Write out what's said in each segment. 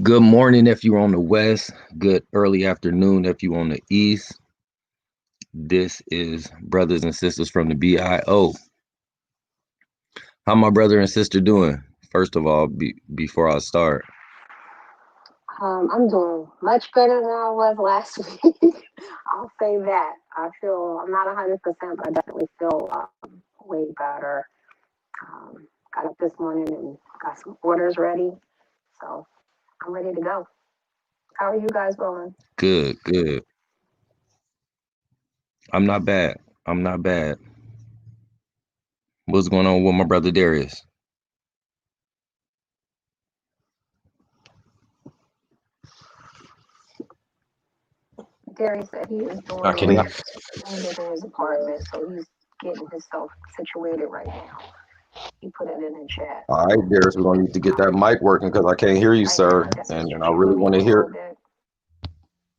Good morning if you're on the west. Good early afternoon if you're on the east. This is brothers and sisters from the BIO. How my brother and sister doing? First of all, before I start. I'm doing much better than I was last week. I'll say that. I feel I'm not 100%, but I definitely feel way better. Got up this morning and got some orders ready, so I'm ready to go. How are you guys going? Good, good. I'm not bad. I'm not bad. What's going on with my brother Darius? Darius said he is I can doing hear. moving in his apartment, so he's getting himself situated right now. He put it in the chat. All right, Darius, we're gonna need to get that mic working because I can't hear you, Right now, sir. I guess it's And I really chilly want a to little hear. bit.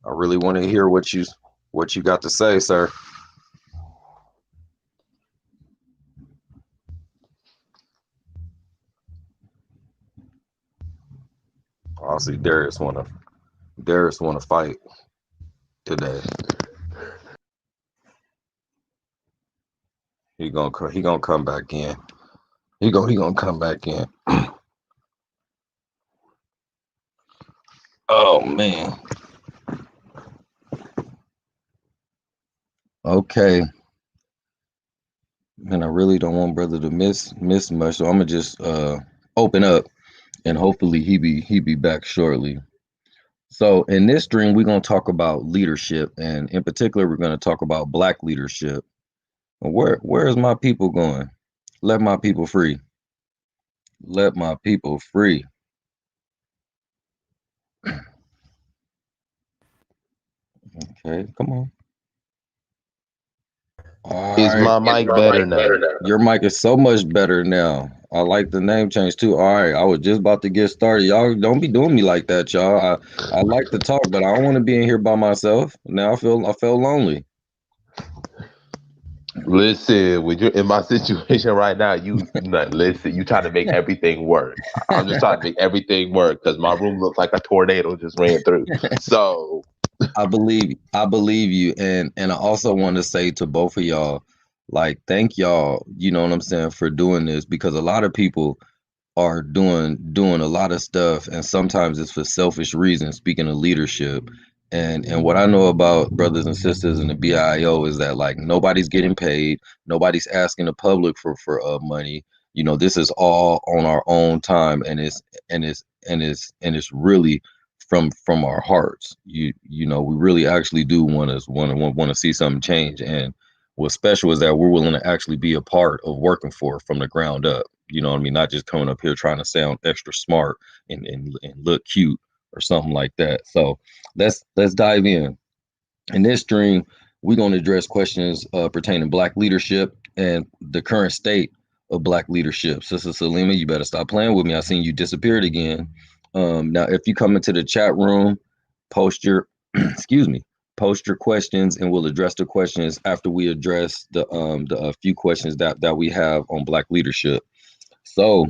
I really want to hear what you got to say, sir. I see Darius wanna fight today. He gonna come back in. He gonna come back in. Oh man. Okay. Man, I really don't want brother to miss much, so I'm gonna just open up and hopefully he be back shortly. So in this stream, we're gonna talk about leadership, and in particular, we're gonna talk about Black leadership. Where is my people going? Let my people free. Let my people free. Okay, come on. All Is right, my mic better now? your mic is so much better now. I like the name change too. All right, I was just about to get started. Y'all don't be doing me like that, y'all. I like to talk, but I don't want to be in here by myself. Now I feel lonely. Listen, when you're in my situation right now, you not listen. You trying to make everything work. I'm just trying to make everything work because my room looks like a tornado just ran through. So I believe you, and I also want to say to both of y'all, like, thank y'all. You know what I'm saying, for doing this, because a lot of people are doing a lot of stuff, and sometimes it's for selfish reasons. Speaking of leadership, and what I know about brothers and sisters in the BIO is that, like, nobody's getting paid, nobody's asking the public for money. You know, this is all on our own time, and it's really from our hearts. You know, we really actually do want to see something change, and what's special is that we're willing to actually be a part of working for it from the ground up. You know what I mean? Not just coming up here trying to sound extra smart and look cute or something like that. So let's dive in. In this stream, we're going to address questions pertaining to Black leadership and the current state of Black leadership. Sister Salima, you better stop playing with me. I seen you disappeared again. Now, if you come into the chat room, post your excuse me, post your questions, and we'll address the questions after we address the few questions that we have on Black leadership. So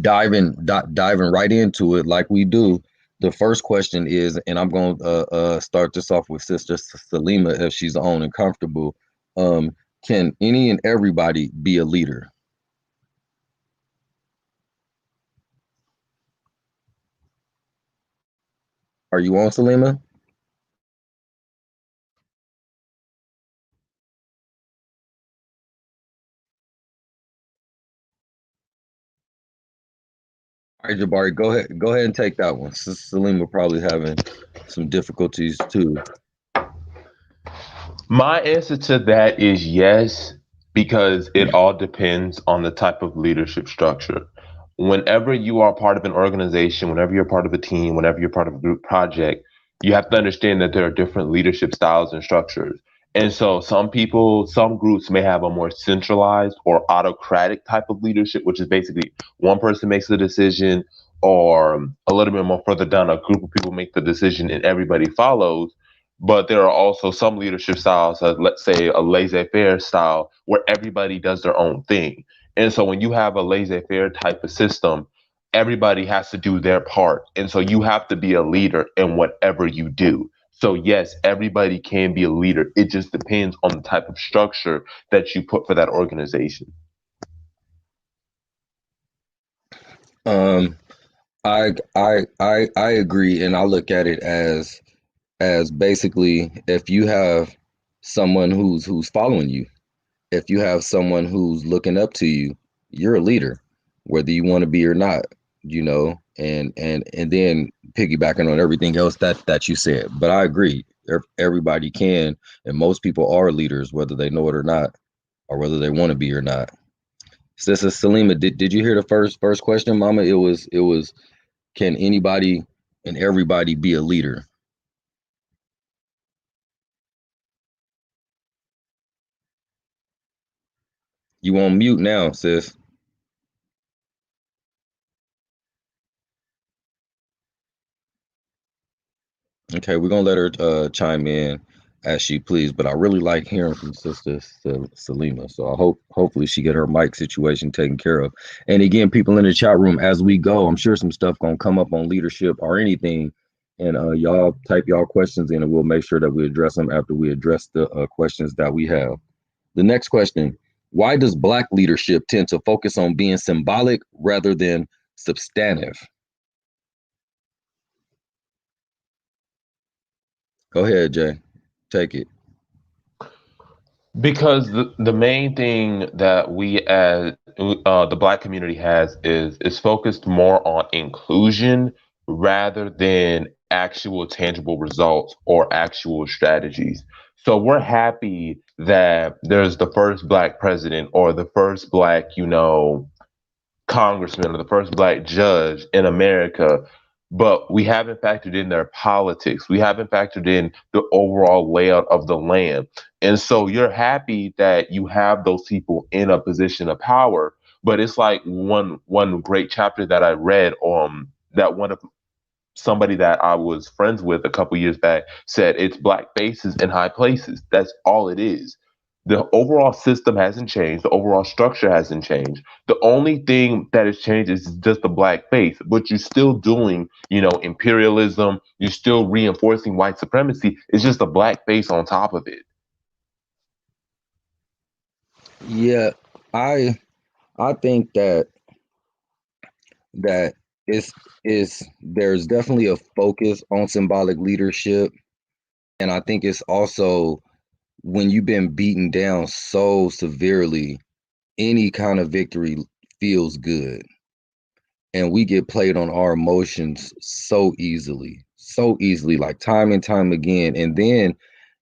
diving right into it like we do. The first question is, and I'm going to start this off with Sister Salima if she's on and comfortable. Can any and everybody be a leader? Are you on, Salima? All right, Jabari, go ahead and take that one. Salima probably having some difficulties too. my answer to that is yes, because it all depends on the type of leadership structure. Whenever you are part of an organization, whenever you're part of a team, whenever you're part of a group project, you have to understand that there are different leadership styles and structures. And so some people, some groups may have a more centralized or autocratic type of leadership, which is basically one person makes the decision, or a little bit more further down, a group of people make the decision and everybody follows. But there are also some leadership styles, let's say a laissez-faire style, where everybody does their own thing. And so when you have a laissez-faire type of system, everybody has to do their part. And so you have to be a leader in whatever you do. So yes, everybody can be a leader. It just depends on the type of structure that you put for that organization. Um, I agree, and I look at it as basically if you have someone who's following you, if you have someone who's looking up to you, you're a leader, whether you want to be or not, you know, and then piggybacking on everything else that you said. But I agree, everybody can, and most people are leaders, whether they know it or not, or whether they want to be or not. Sister Salima, did you hear the first question, Mama? It was can anybody and everybody be a leader? You on mute now, sis. Okay, we're gonna let her chime in as she please, but I really like hearing from Sister Salima. So I hopefully she get her mic situation taken care of. And again, people in the chat room, as we go, I'm sure some stuff gonna come up on leadership or anything, and y'all type y'all questions in, and we'll make sure that we address them after we address the questions that we have. The next question: why does Black leadership tend to focus on being symbolic rather than substantive? Go ahead, Jay. Take it. Because the main thing that we as the Black community has is focused more on inclusion rather than actual tangible results or actual strategies. So we're happy that there's the first Black president or the first Black, congressman or the first Black judge in America, but we haven't factored in their politics. We haven't factored in the overall layout of the land. And so you're happy that you have those people in a position of power, but it's like one great chapter that I read that one of somebody that I was friends with a couple years back said it's Black faces in high places. That's all it is. The overall system hasn't changed. The overall structure hasn't changed. The only thing that has changed is just the Black face, but you're still doing, imperialism. You're still reinforcing white supremacy. It's just a Black face on top of it. Yeah, I I think that it's is there's definitely a focus on symbolic leadership, and I think it's also when you've been beaten down so severely, any kind of victory feels good, and we get played on our emotions so easily, like time and time again. And then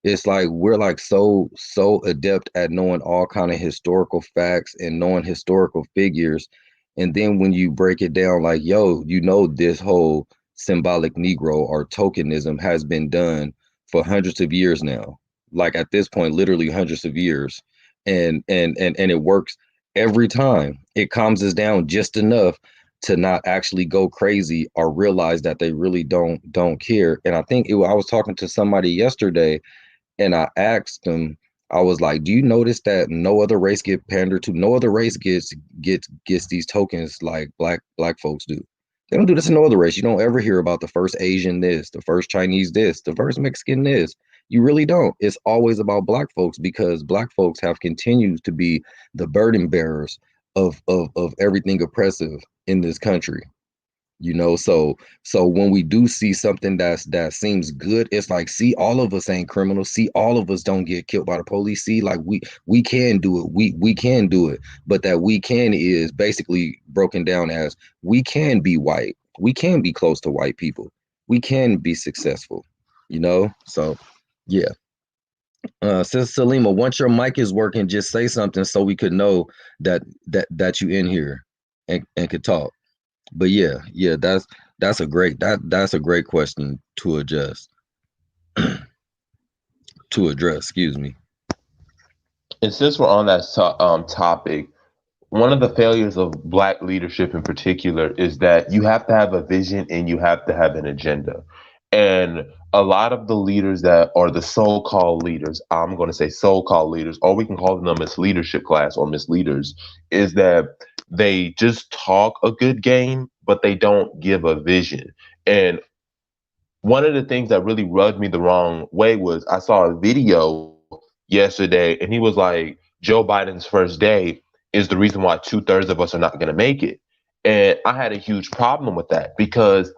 it's like we're like so adept at knowing all kind of historical facts and knowing historical figures, and then when you break it down, like, yo, this whole symbolic Negro or tokenism has been done for hundreds of years now, like at this point literally hundreds of years, and it works every time. It calms us down just enough to not actually go crazy or realize that they really don't care. And I think I was talking to somebody yesterday, and I asked them, I was like, "Do you notice that no other race get pandered to? No other race gets these tokens like black folks do. They don't do this in no other race. You don't ever hear about the first Asian this, the first Chinese this, the first Mexican this. You really don't. It's always about black folks because black folks have continued to be the burden bearers of everything oppressive in this country. So when we do see something that seems good, it's like, see, all of us ain't criminals. See, all of us don't get killed by the police. See, like we can do it. We can do it. But that we can is basically broken down as we can be white. We can be close to white people. We can be successful. So yeah. Sister Salima, once your mic is working, just say something so we could know that you in here and could talk. But yeah, that's a great question to adjust to address. Excuse me. And since we're on that topic, one of the failures of Black leadership in particular is that you have to have a vision and you have to have an agenda. And a lot of the leaders that are the so-called leaders, I'm going to say so-called leaders, or we can call them as leadership class or misleaders, is that they just talk a good game, but they don't give a vision. And one of the things that really rubbed me the wrong way was I saw a video yesterday, and he was like, Joe Biden's first day is the reason why 2/3 of us are not going to make it. And I had a huge problem with that because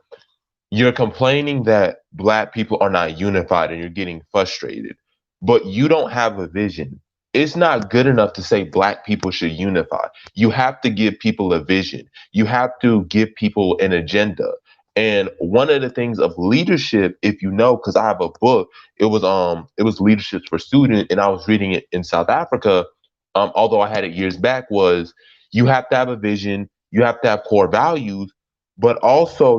you're complaining that Black people are not unified and you're getting frustrated, but you don't have a vision. It's not good enough to say Black people should unify. You have to give people a vision. You have to give people an agenda. And one of the things of leadership, if you know, because I have a book, it was Leadership for Students, and I was reading it in South Africa, although I had it years back, was you have to have a vision, you have to have core values, but also,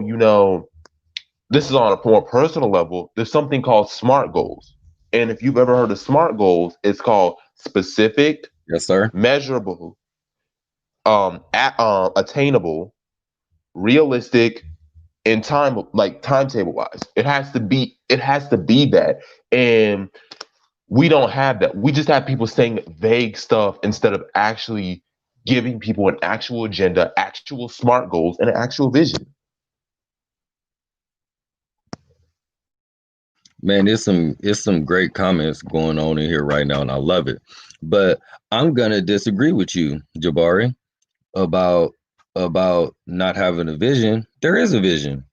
this is on a more personal level. There's something called SMART goals. And if you've ever heard of SMART goals, it's called specific, Yes, sir. measurable, attainable, realistic, and timetable wise. It has to be that. And we don't have that. We just have people saying vague stuff instead of actually giving people an actual agenda, actual SMART goals, and an actual vision. Man, it's some great comments going on in here right now, and I love it. But I'm gonna disagree with you, Jabari, about not having a vision. There is a vision.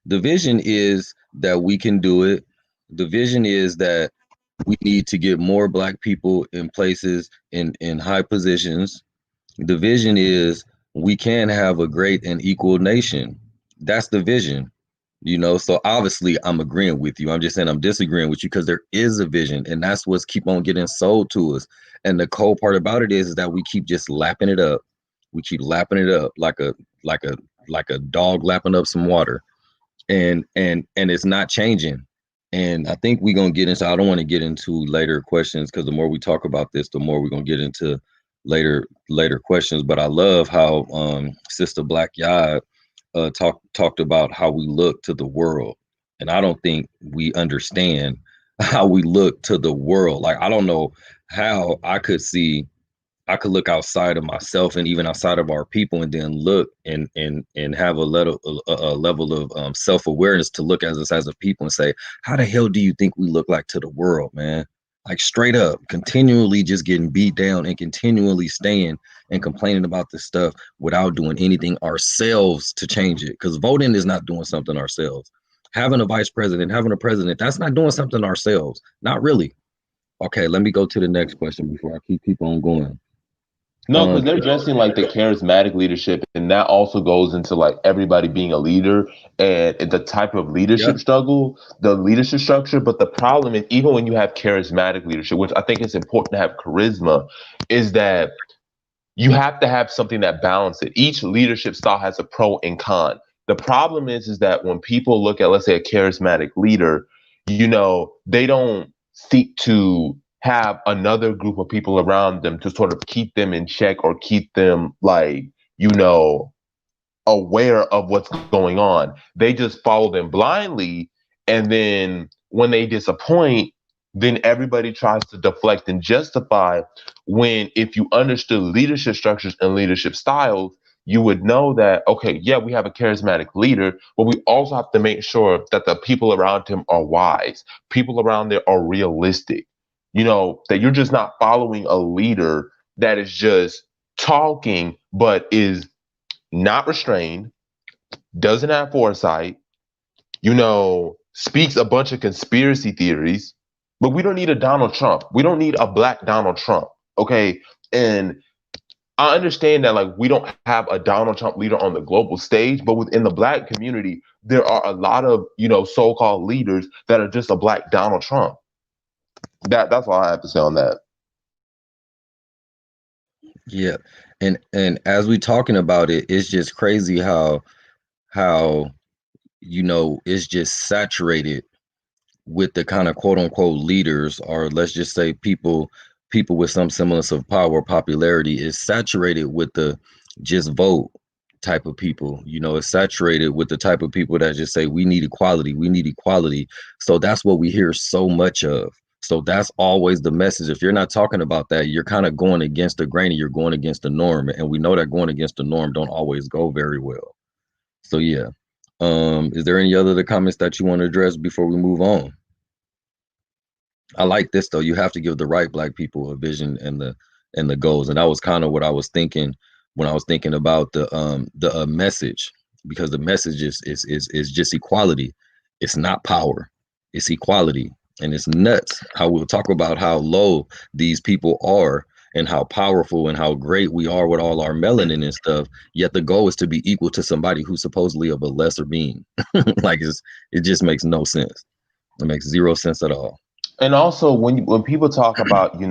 The vision is that we can do it. The vision is that we need to get more Black people in places in high positions. The vision is we can have a great and equal nation. That's the vision. So obviously I'm agreeing with you. I'm just saying I'm disagreeing with you because there is a vision, and that's what's keep on getting sold to us. And the cold part about it is that we keep just lapping it up. We keep lapping it up like a like a dog lapping up some water, and it's not changing. And I think we're gonna get into, I don't want to get into later questions because the more we talk about this, the more we're gonna get into later questions. But I love how Sister Black Yard talked about how we look to the world. And I don't think we understand how we look to the world. Like, I don't know how I could look outside of myself and even outside of our people, and then look and have a level of self-awareness to look at us as a people and say, how the hell do you think we look like to the world, man? Like, straight up, continually just getting beat down and continually staying and complaining about this stuff without doing anything ourselves to change it. Because voting is not doing something ourselves. Having a vice president, having a president, that's not doing something ourselves. Not really. Okay, let me go to the next question before I keep on going. No, because they're addressing like the charismatic leadership, and that also goes into like everybody being a leader and the type of leadership Yep. struggle, the leadership structure. But the problem is, even when you have charismatic leadership, which I think it's important to have charisma, is that you have to have something that balances it. Each leadership style has a pro and con. The problem is that when people look at, let's say, a charismatic leader, they don't seek to have another group of people around them to sort of keep them in check or keep them aware of what's going on. They just follow them blindly. And then when they disappoint, then everybody tries to deflect and justify, when if you understood leadership structures and leadership styles, you would know that, okay, yeah, we have a charismatic leader, but we also have to make sure that the people around him are wise. People around there are realistic. That you're just not following a leader that is just talking, but is not restrained, doesn't have foresight, speaks a bunch of conspiracy theories. But we don't need a Donald Trump. We don't need a Black Donald Trump. Okay. And I understand that, like, we don't have a Donald Trump leader on the global stage, but within the Black community, there are a lot of, so-called leaders that are just a Black Donald Trump. That's all I have to say on that. Yeah. And as we talking about it, it's just crazy how it's just saturated with the kind of quote unquote leaders, or let's just say people with some semblance of power or popularity, is saturated with the just vote type of people. It's saturated with the type of people that just say we need equality, we need equality. So that's what we hear so much of. So that's always the message. If you're not talking about that, you're kind of going against the grain and you're going against the norm. And we know that going against the norm don't always go very well. So yeah. Is there any other comments that you want to address before we move on? I like this though. You have to give the right black people a vision and the goals. And that was kind of what I was thinking when I was thinking about the message, because the message is just equality. It's not power. It's equality. And it's nuts how we'll talk about how low these people are and how powerful and how great we are with all our melanin and stuff. Yet the goal is to be equal to somebody who's supposedly of a lesser being. Like it just makes no sense. It makes zero sense at all. And also, when people talk about, and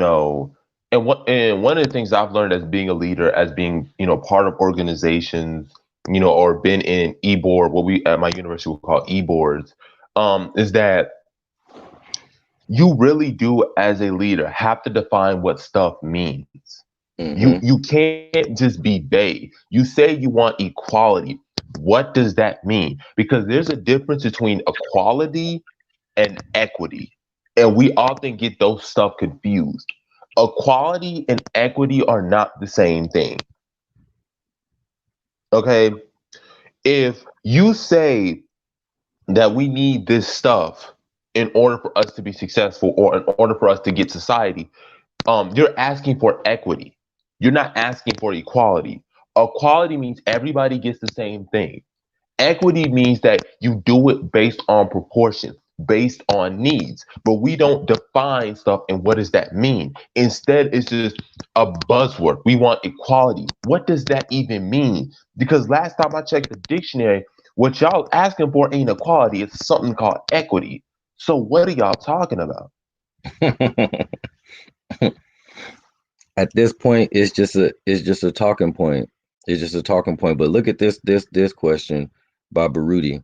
one of the things I've learned as being a leader, as being, part of organizations, or been in e-board, what we at my university would call e-boards, is that you really do, as a leader, have to define what stuff means. You can't just be vague. You say you want equality. What does that mean? Because there's a difference between equality and equity. And we often get those stuff confused. Equality and equity are not the same thing. Okay? If you say that we need this stuff in order for us to be successful or in order for us to get society, you're asking for equity. You're not asking for equality. Equality means everybody gets the same thing. Equity means that you do it based on proportion, based on needs, but we don't define stuff and what does that mean? Instead, it's just a buzzword. We want equality. What does that even mean? Because last time I checked the dictionary, what y'all asking for ain't equality, it's something called equity. So what are y'all talking about? At this point, it's just a talking point. It's just a talking point. But look at this question by Baruti.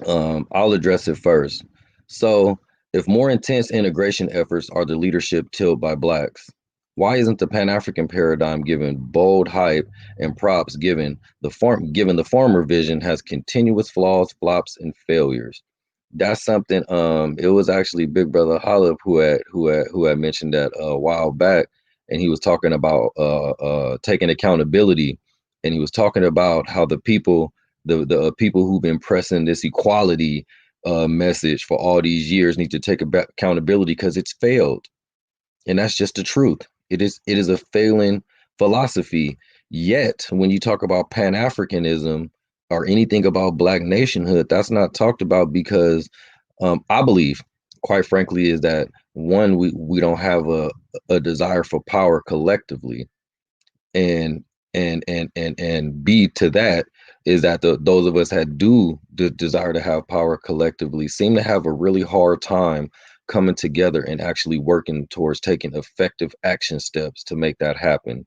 I'll address it first. So, if more intense integration efforts are the leadership tilled by blacks, why isn't the Pan-African paradigm given bold hype and props given the former vision has continuous flaws, flops, and failures? That's something. It was actually Big Brother Hollip who had mentioned that a while back, and he was talking about taking accountability, and he was talking about how the people, the people who've been pressing this equality message for all these years need to take accountability because it's failed, and that's just the truth. It is a failing philosophy. Yet, when you talk about Pan-Africanism or anything about Black nationhood, that's not talked about because I believe, quite frankly, is that one, we don't have a desire for power collectively, and and B to that is that those of us that do desire to have power collectively seem to have a really hard time coming together and actually working towards taking effective action steps to make that happen.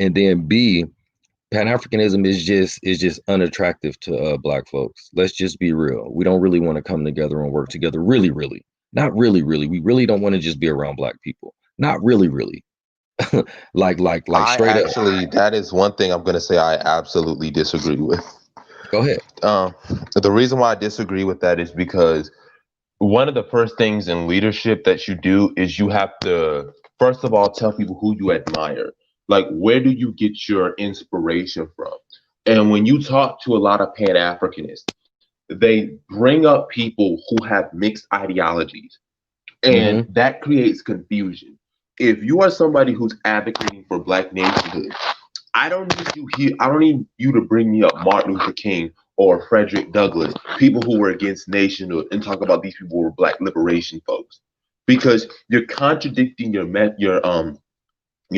And then B, Pan-Africanism is just unattractive to Black folks. Let's just be real. We don't really want to come together and work together. Really, really. Not really, really. We really don't want to just be around Black people. Not really, really. like I straight up. actually, that is one thing I'm going to say I absolutely disagree with. Go ahead. The reason why I disagree with that is because one of the first things in leadership that you do is you have to, first of all, tell people who you admire. Like, where do you get your inspiration from? And when you talk to a lot of Pan Africanists, they bring up people who have mixed ideologies, and that creates confusion. If you are somebody who's advocating for Black nationhood, I don't need you here. I don't need you to bring me up Martin Luther King or Frederick Douglass, people who were against nationhood, and talk about these people were Black liberation folks, because you're contradicting your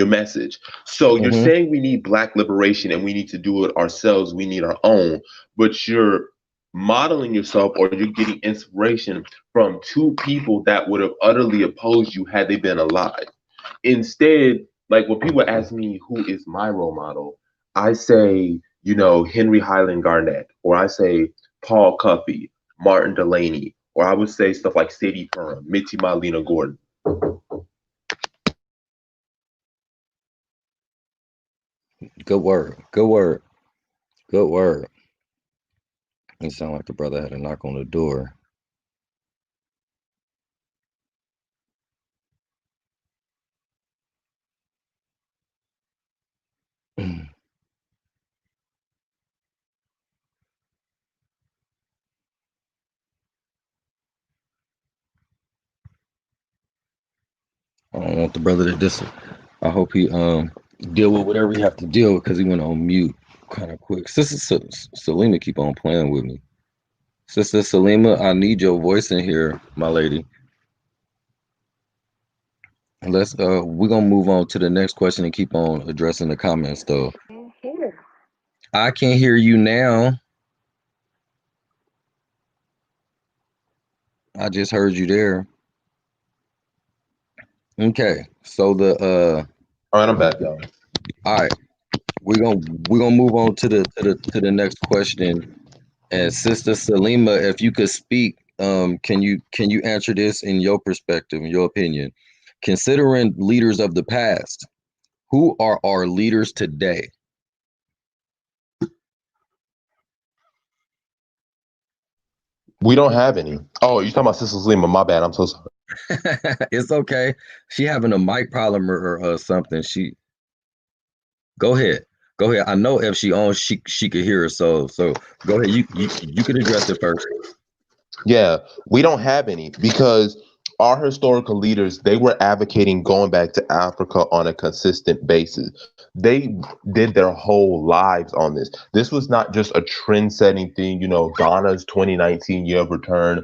message. So you're saying we need Black liberation and we need to do it ourselves. We need our own, but you're modeling yourself or you're getting inspiration from two people that would have utterly opposed you had they been alive. Instead, like when people ask me who is my role model, I say, Henry Highland Garnett, or I say Paul Cuffey, Martin Delaney, or I would say stuff like Sadie Perham, Mitzi Malina Gordon. Good word. Good word. Good word. It sounded like the brother had a knock on the door. I don't want the brother to dis. I hope he deal with whatever he have to deal with because he went on mute kind of quick. Sister Salima keep on playing with me. Sister Salima, I need your voice in here, my lady. Let's we're gonna move on to the next question and keep on addressing the comments though. Here. I can hear you now. I just heard you there. Okay. So the All right, I'm back, y'all. all right, we're gonna move on to the next question. And Sister Salima, if you could speak, can you answer this in your perspective, in your opinion? Considering leaders of the past, who are our leaders today? We don't have any. Oh, you're talking about Sister Lima. My bad. I'm so sorry. It's okay. She having a mic problem or something. She go ahead. Go ahead. I know if she on, she could hear us. So go ahead. You can address it first. Yeah, we don't have any because our historical leaders, they were advocating going back to Africa on a consistent basis. They did their whole lives on this. This was not just a trend-setting thing, Ghana's 2019 year of return,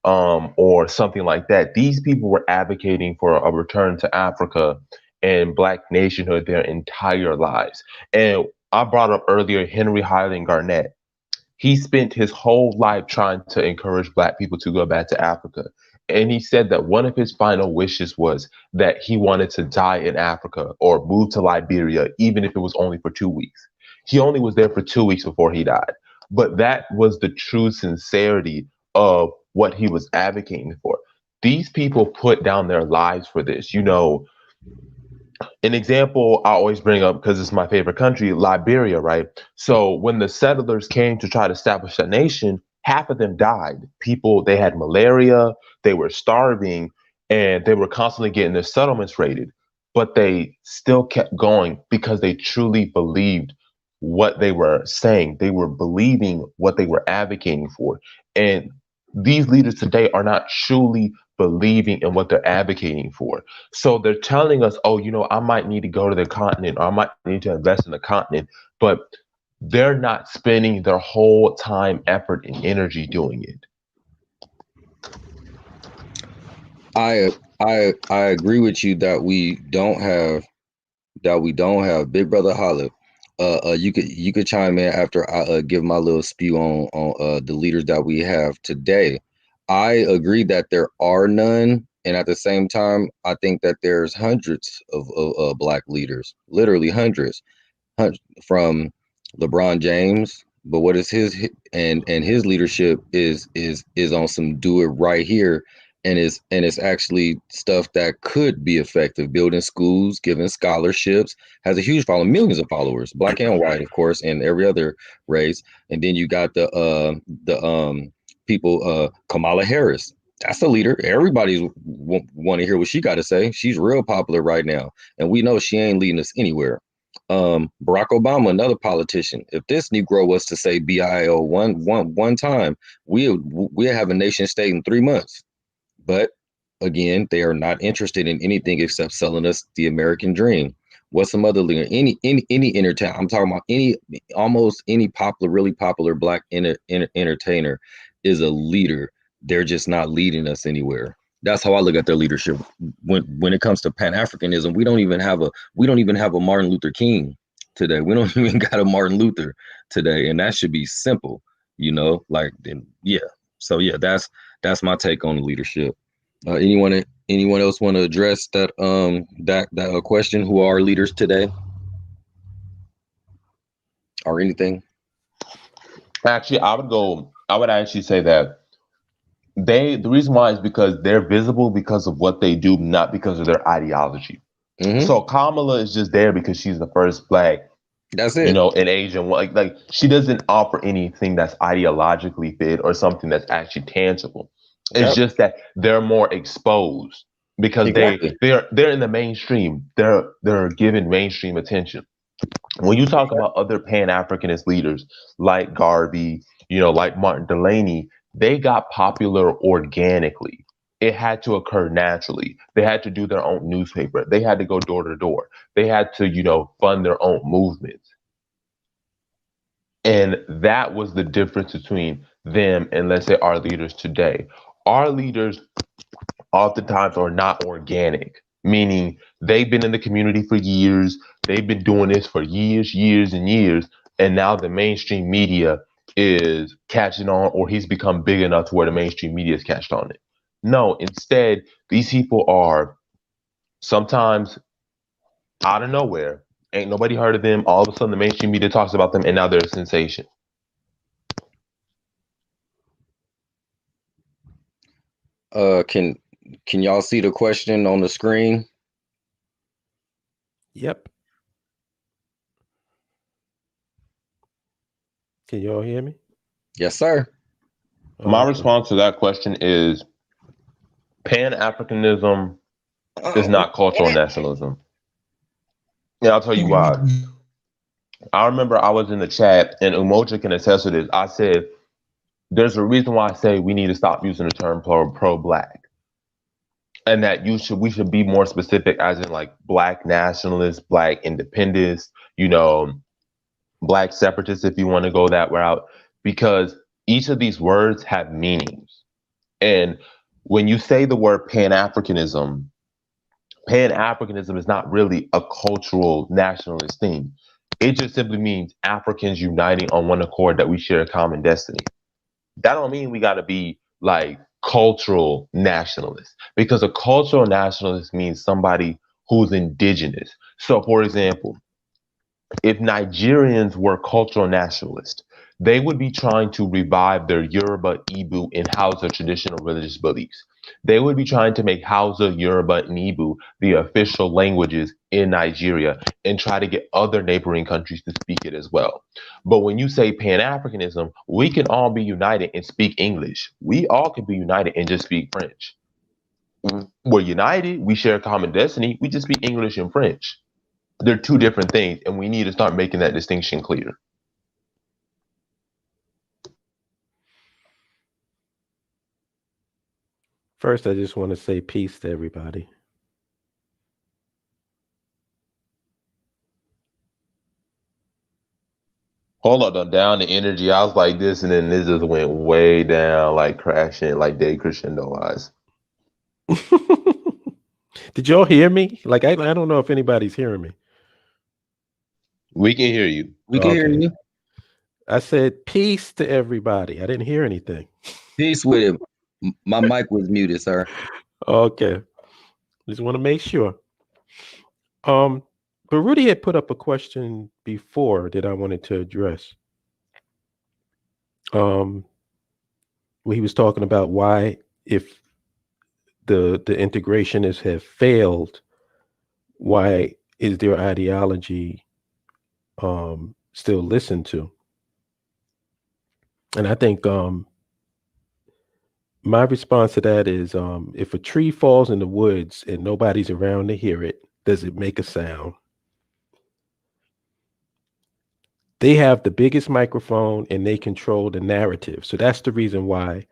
or something like that. These people were advocating for a return to Africa and Black nationhood their entire lives. And I brought up earlier Henry Highland Garnett. He spent his whole life trying to encourage Black people to go back to Africa. And he said that one of his final wishes was that he wanted to die in Africa or move to Liberia, even if it was only for 2 weeks. He only was there for 2 weeks before he died. But that was the true sincerity of what he was advocating for. These people put down their lives for this. An example I always bring up because it's my favorite country, Liberia, right? So when the settlers came to try to establish a nation, half of them died. People, they had malaria, they were starving, and they were constantly getting their settlements raided. But they still kept going because they truly believed what they were saying. They were believing what they were advocating for. And these leaders today are not truly believing in what they're advocating for. So they're telling us, oh, I might need to go to the continent or I might need to invest in the continent, but they're not spending their whole time, effort, and energy doing it. I agree with you that we don't have Big Brother Holla. You could chime in after I give my little spew on the leaders that we have today. I agree that there are none, and at the same time, I think that there's hundreds of Black leaders, literally hundreds, from LeBron James. But what is and his leadership is on some do it right here, and it's actually stuff that could be effective. Building schools, giving scholarships, has a huge following, millions of followers, Black and white, of course, and every other race. And then you got the people, Kamala Harris. That's a leader. Everybody's want to hear what she got to say. She's real popular right now, and we know she ain't leading us anywhere. Barack Obama, another politician. If this Negro was to say BIO one time, we'll have a nation state in 3 months. But again, they are not interested in anything except selling us the American dream. What's some other leader? Any entertainer? I'm talking about almost any popular, really popular Black entertainer is a leader. They're just not leading us anywhere. That's how I look at their leadership. When it comes to Pan Africanism, we don't even have a Martin Luther King today. We don't even got a Martin Luther today, and that should be simple. Like, then yeah. So yeah, that's my take on the leadership. Anyone else want to address that question? Who are our leaders today, or anything? Actually, I would actually say that the reason why is because they're visible because of what they do, not because of their ideology. Mm-hmm. So Kamala is just there because she's the first Black, That's it. an Asian. Like she doesn't offer anything that's ideologically fit or something that's actually tangible. It's Yep. just that they're more exposed because Exactly. they're in the mainstream. They're given mainstream attention. When you talk about other Pan-Africanist leaders like Garvey, like Martin Delaney, they got popular organically. it had to occur naturally. They had to do their own newspaper. They had to go door to door. They had to, fund their own movements. And that was the difference between them and, let's say, our leaders today. Our leaders oftentimes are not organic, meaning they've been in the community for years. They've been doing this for years, years and years. And now the mainstream media is catching on, or he's become big enough to where the mainstream media has catched on it. No, instead, these people are sometimes out of nowhere. Ain't nobody heard of them. All of a sudden, the mainstream media talks about them, and now they're a sensation. Can y'all see the question on the screen? Yep. Can y'all hear me? Yes, sir. My response to that question is Pan-Africanism is not cultural nationalism. And I'll tell you why. I remember I was in the chat, and Umoja can attest to this. I said, there's a reason why I say we need to stop using the term pro-black. And that we should be more specific, as in like black nationalists, black independentists, black separatists, if you want to go that route, because each of these words have meanings. And when you say the word Pan-Africanism is not really a cultural nationalist thing. It just simply means Africans uniting on one accord that we share a common destiny. That don't mean we got to be like cultural nationalists, because a cultural nationalist means somebody who's indigenous. So, for example, if Nigerians were cultural nationalists, they would be trying to revive their Yoruba, Igbo, and Hausa traditional religious beliefs. They would be trying to make Hausa, Yoruba, and Igbo the official languages in Nigeria and try to get other neighboring countries to speak it as well. But when you say Pan-Africanism, we can all be united and speak English. We all can be united and just speak French. We're united. We share a common destiny. We just speak English and French. They're two different things, and we need to start making that distinction clear. First, I just want to say peace to everybody. Hold up, down the energy. I was like this, and then this just went way down, like crashing, like day crescendo wise. Did y'all hear me? Like, I don't know if anybody's hearing me. We can hear you. We can hear you. I said peace to everybody. I didn't hear anything. Peace with it. My mic was muted, sir. Okay. Just want to make sure. But Rudy had put up a question before that I wanted to address. Where he was talking about why, if the integrationists have failed, why is their ideology still listened to? And I think my response to that is, if a tree falls in the woods and nobody's around to hear it, does it make a sound? They have the biggest microphone and they control the narrative. So that's the reason why.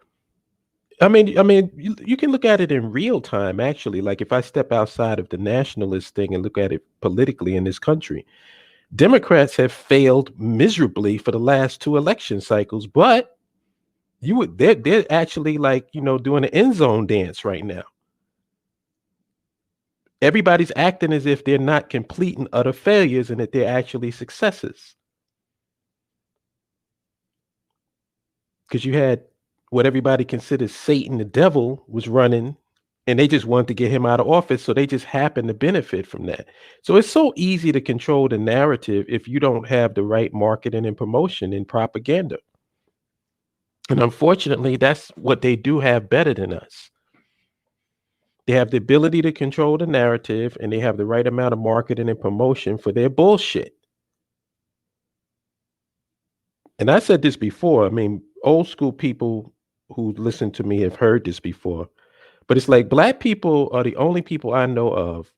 I mean, you can look at it in real time, actually. Like if I step outside of the nationalist thing and look at it politically in this country, Democrats have failed miserably for the last 2 election cycles, but they're actually like, doing an end zone dance right now. Everybody's acting as if they're not complete and utter failures and that they're actually successes. Because you had what everybody considers Satan, the devil, was running, and they just wanted to get him out of office. So they just happened to benefit from that. So it's so easy to control the narrative if you don't have the right marketing and promotion and propaganda. And unfortunately, that's what they do have better than us. They have the ability to control the narrative, and they have the right amount of marketing and promotion for their bullshit. And I said this before. I mean, old school people who listen to me have heard this before, but it's like Black people are the only people I know of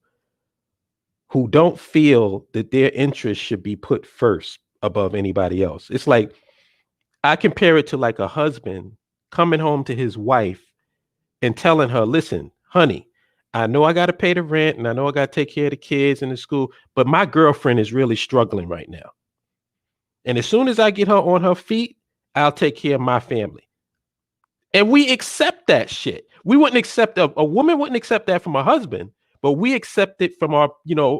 who don't feel that their interests should be put first above anybody else. It's like, I compare it to like a husband coming home to his wife and telling her, listen, honey, I know I got to pay the rent and I know I got to take care of the kids in the school, but my girlfriend is really struggling right now. And as soon as I get her on her feet, I'll take care of my family. And we accept that shit. We wouldn't accept a woman wouldn't accept that from a husband, but we accept it from our,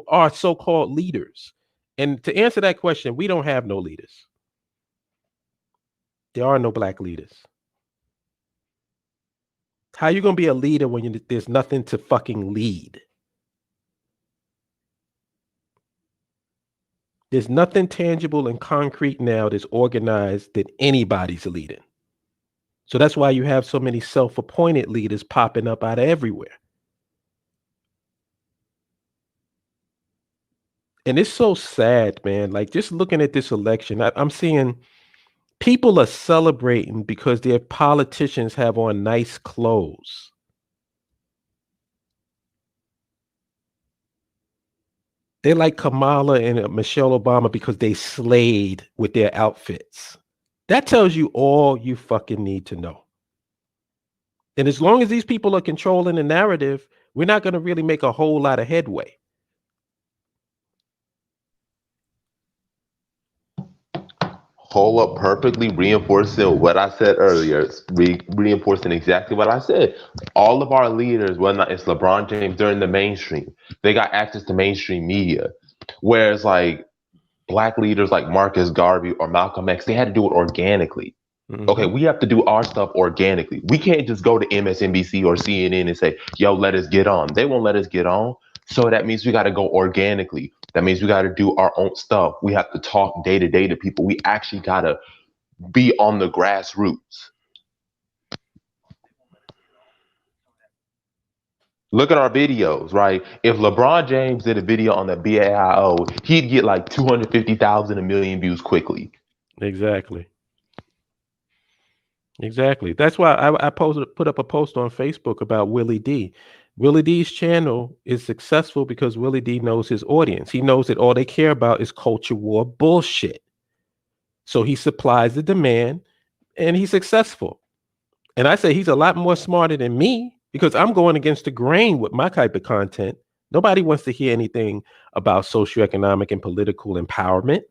our so-called leaders. And to answer that question, we don't have no leaders. There are no black leaders. How you going to be a leader when there's nothing to fucking lead? There's nothing tangible and concrete now that's organized that anybody's leading. So that's why you have so many self-appointed leaders popping up out of everywhere. And it's so sad, man. Like, just looking at this election, I'm seeing people are celebrating because their politicians have on nice clothes. They like Kamala and Michelle Obama because they slayed with their outfits. That tells you all you fucking need to know. And as long as these people are controlling the narrative, we're not going to really make a whole lot of headway. Hold up, perfectly reinforcing what I said earlier, reinforcing exactly what I said. All of our leaders, whether or not it's LeBron James, they're in the mainstream. They got access to mainstream media. Whereas like black leaders like Marcus Garvey or Malcolm X, they had to do it organically. Mm-hmm. Okay, we have to do our stuff organically. We can't just go to MSNBC or CNN and say, yo, let us get on. They won't let us get on. So that means we got to go organically. That means we got to do our own stuff. We have to talk day to day to people. We actually got to be on the grassroots. Look at our videos, right? If LeBron James did a video on the BAIO, he'd get like 250,000, 1 million views quickly. Exactly. That's why I put up a post on Facebook about Willie D. Willie D's channel is successful because Willie D knows his audience. He knows that all they care about is culture war bullshit. So he supplies the demand and he's successful. And I say he's a lot more smarter than me because I'm going against the grain with my type of content. Nobody wants to hear anything about socioeconomic and political empowerment.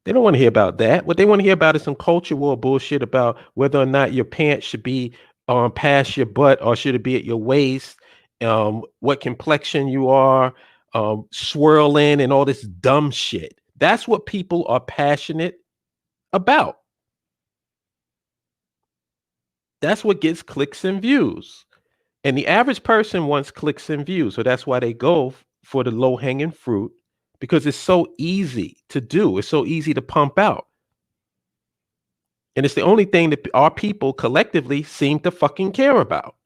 They don't want to hear about that. What they want to hear about is some culture war bullshit about whether or not your pants should be past your butt or should it be at your waist, what complexion you are, swirling and all this dumb shit. That's what people are passionate about. That's what gets clicks and views. And the average person wants clicks and views. So that's why they go for the low-hanging fruit, because it's so easy to do. It's so easy to pump out. And it's the only thing that our people collectively seem to fucking care about.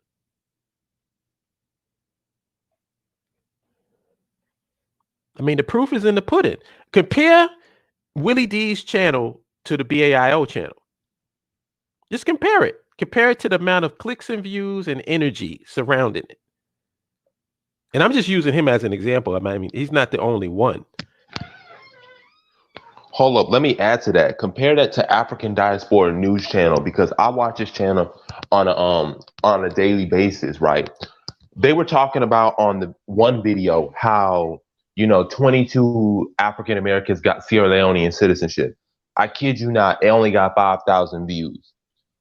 I mean, the proof is in the pudding. Compare Willie D's channel to the BAIO channel. Just compare it. Compare it to the amount of clicks and views and energy surrounding it. And I'm just using him as an example. I mean, he's not the only one. Hold up, let me add to that. Compare that to African Diaspora News Channel, because I watch this channel on a daily basis, right? They were talking about on the one video how 22 African Americans got Sierra Leonean citizenship. I kid you not, it only got 5,000 views.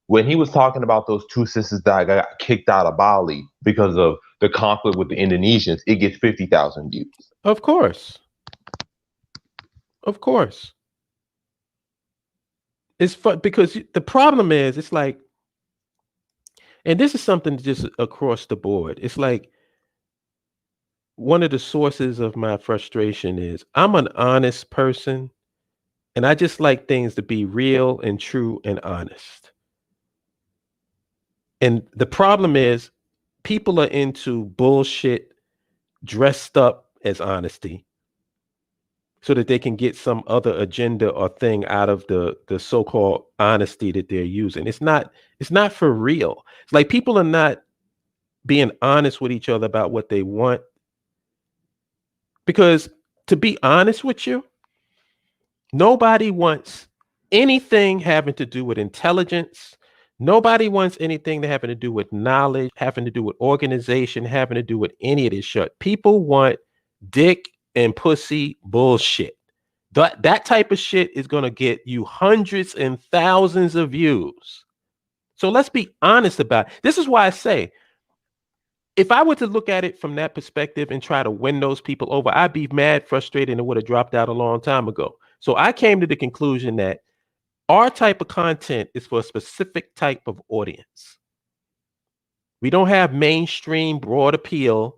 When he was talking about those two sisters that got kicked out of Bali because of the conflict with the Indonesians, it gets 50,000 views. Of course. It's fun because the problem is, it's like, and this is something just across the board. It's like one of the sources of my frustration is I'm an honest person and I just like things to be real and true and honest. And the problem is people are into bullshit dressed up as honesty so that they can get some other agenda or thing out of the so-called honesty that they're using. It's not for real. It's like people are not being honest with each other about what they want. Because to be honest with you, nobody wants anything having to do with intelligence, Nobody wants anything that having to do with knowledge, having to do with organization, having to do with any of this shit. People want dick and pussy bullshit. That type of shit is going to get you hundreds and thousands of views. So let's be honest about it. This is why I say, if I were to look at it from that perspective and try to win those people over, I'd be mad, frustrated, and would have dropped out a long time ago. So I came to the conclusion that our type of content is for a specific type of audience. We don't have mainstream broad appeal.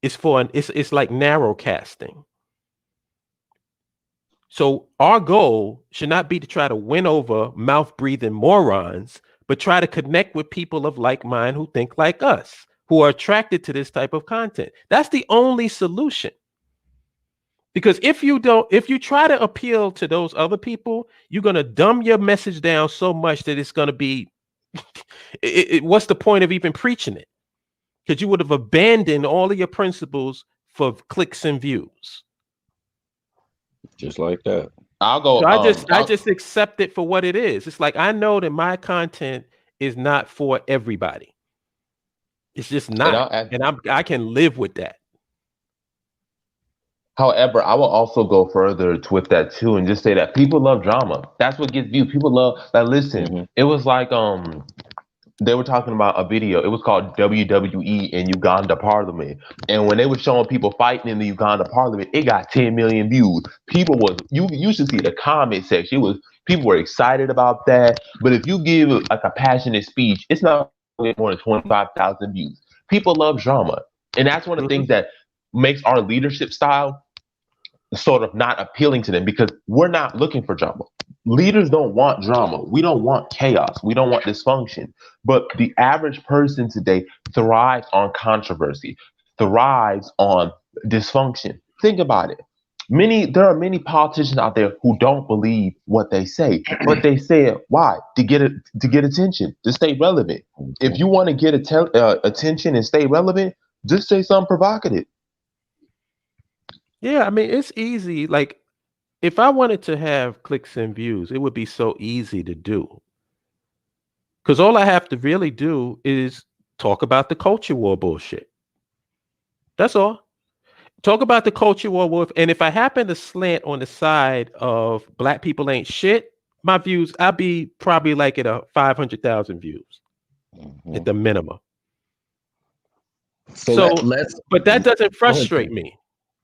It's for it's like narrow casting. So our goal should not be to try to win over mouth breathing morons, but try to connect with people of like mind who think like us, who are attracted to this type of content. That's the only solution. Because if you try to appeal to those other people, you're going to dumb your message down so much that it's going to be, what's the point of even preaching it? Because you would have abandoned all of your principles for clicks and views. Just like that. I'll go. So I just accept it for what it is. It's like, I know that my content is not for everybody. It's just not. And I can live with that. However, I will also go further with that too, and just say that people love drama. That's what gets viewed. People love that. Listen, It was like they were talking about a video. It was called WWE in Uganda Parliament, and when they were showing people fighting in the Uganda Parliament, it got 10 million views. People was you should see the comment section. People were excited about that. But if you give like a passionate speech, it's not more than 25,000 views. People love drama, and that's one of the things that makes our leadership style sort of not appealing to them, because we're not looking for drama. Leaders don't want drama. We don't want chaos. We don't want dysfunction. But the average person today thrives on controversy, thrives on dysfunction. Think about it. There are many politicians out there who don't believe what they say, but they say it. Why? To get attention, to stay relevant. If you want to get attention and stay relevant, just say something provocative. Yeah, I mean, it's easy. Like, if I wanted to have clicks and views, it would be so easy to do. Because all I have to really do is talk about the culture war bullshit. That's all. Talk about the culture war. And if I happen to slant on the side of black people ain't shit, my views, I'll be probably like at 500,000 views at the minimum. But that doesn't frustrate me.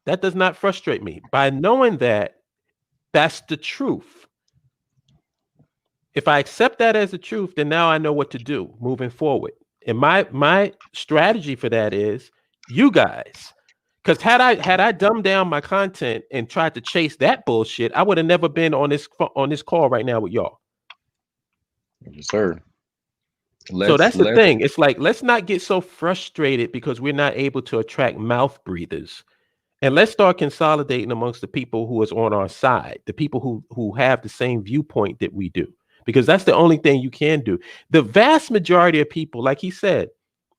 That does not frustrate me. By knowing that, that's the truth. If I accept that as the truth, then now I know what to do moving forward. And my strategy for that is you guys. Because had I dumbed down my content and tried to chase that bullshit, I would have never been on this call right now with y'all. Yes, sir. So that's the thing. It's like, let's not get so frustrated because we're not able to attract mouth breathers. And let's start consolidating amongst the people who is on our side, the people who have the same viewpoint that we do, because that's the only thing you can do. The vast majority of people, like he said,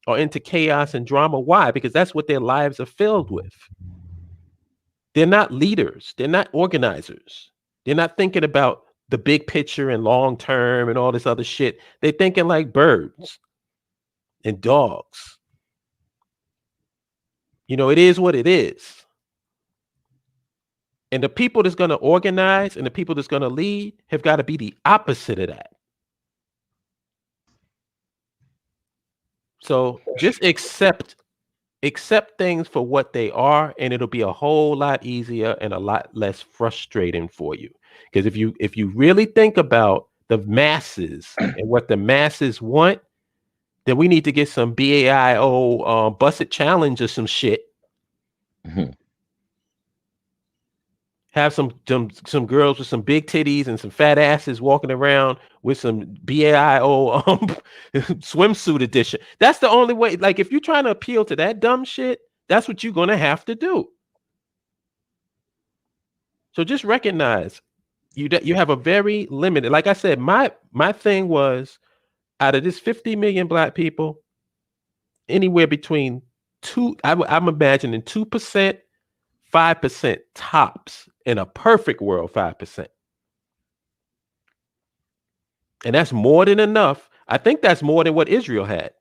are into chaos and drama. Why? Because that's what their lives are filled with. They're not leaders. They're not organizers. They're not thinking about the big picture and long term and all this other shit. They're thinking like birds and dogs. You know, it is what it is. And the people that's going to organize and the people that's going to lead have got to be the opposite of that. So just accept things for what they are, and it'll be a whole lot easier and a lot less frustrating for you. Because if you really think about the masses and what the masses want, then we need to get some BAIO Busset Challenge or some shit. Have some girls with some big titties and some fat asses walking around with some BAIO swimsuit edition. That's the only way. Like, if you're trying to appeal to that dumb shit, that's what you're gonna have to do. So just recognize you have a very limited. Like I said, my thing was, out of this 50 million black people, anywhere between I'm imagining 2%, 5% tops. In a perfect world, 5%. And that's more than enough. I think that's more than what Israel had.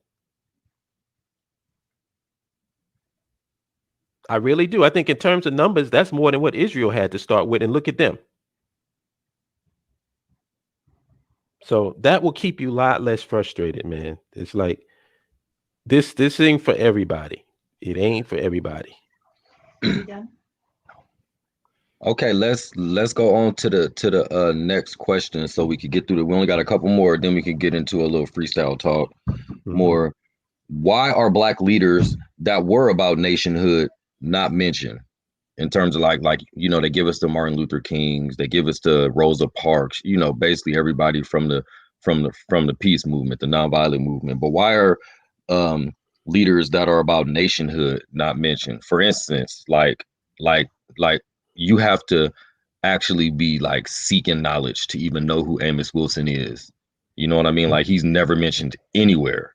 I really do. I think in terms of numbers, that's more than what Israel had to start with. And look at them. So that will keep you a lot less frustrated, man. It's like this ain't for everybody. It ain't for everybody. Okay, let's go on to the next question so we could get through we only got a couple more, then we can get into a little freestyle talk more. Why are Black leaders that were about nationhood not mentioned? In terms of like you know, they give us the Martin Luther Kings, they give us the Rosa Parks, you know, basically everybody from the peace movement, the nonviolent movement. But why are leaders that are about nationhood not mentioned? For instance, like you have to actually be like seeking knowledge to even know who Amos Wilson is. You know what I mean? Like he's never mentioned anywhere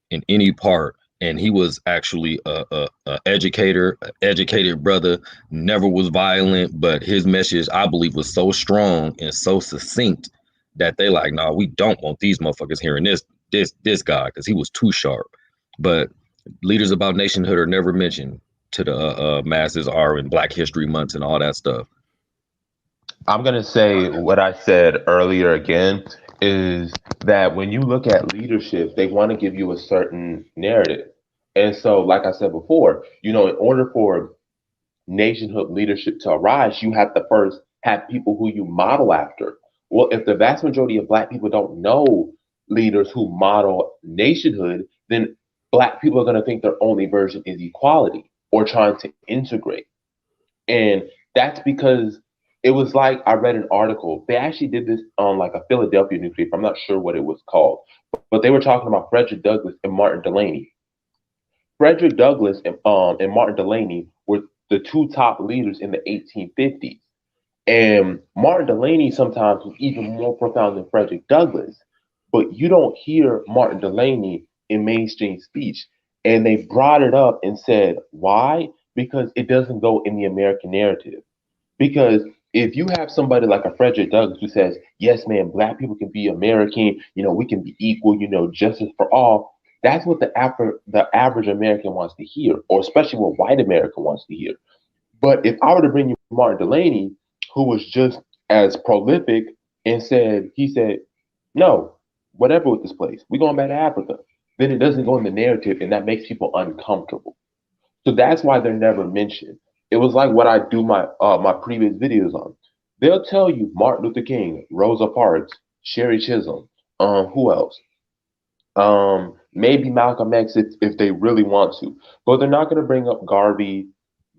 in any part. And he was actually a educated brother, never was violent, but his message, I believe, was so strong and so succinct that they like, nah, we don't want these motherfuckers hearing this guy because he was too sharp. But leaders about nationhood are never mentioned to the masses are in Black History Months and all that stuff. I'm going to say what I said earlier again is that when you look at leadership, they want to give you a certain narrative. And so, like I said before, you know, in order for nationhood leadership to arise, you have to first have people who you model after. Well, if the vast majority of Black people don't know leaders who model nationhood, then Black people are going to think their only version is equality or trying to integrate. And that's because it was like I read an article. They actually did this on like a Philadelphia newspaper. I'm not sure what it was called, but they were talking about Frederick Douglass and Martin Delany. Frederick Douglass and Martin Delany were the two top leaders in the 1850s. And Martin Delany sometimes was even more profound than Frederick Douglass. But you don't hear Martin Delany in mainstream speech. And they brought it up and said, why? Because it doesn't go in the American narrative. Because if you have somebody like a Frederick Douglass who says, yes, man, Black people can be American, you know, we can be equal, you know, justice for all, that's what the average American wants to hear, or especially what white America wants to hear. But if I were to bring you Martin Delany, who was just as prolific and he said, no, whatever with this place, we're going back to Africa, then it doesn't go in the narrative and that makes people uncomfortable. So that's why they're never mentioned. It was like what I do my previous videos on. They'll tell you Martin Luther King, Rosa Parks, Sherry Chisholm, who else? Maybe Malcolm X if they really want to, but they're not going to bring up Garvey,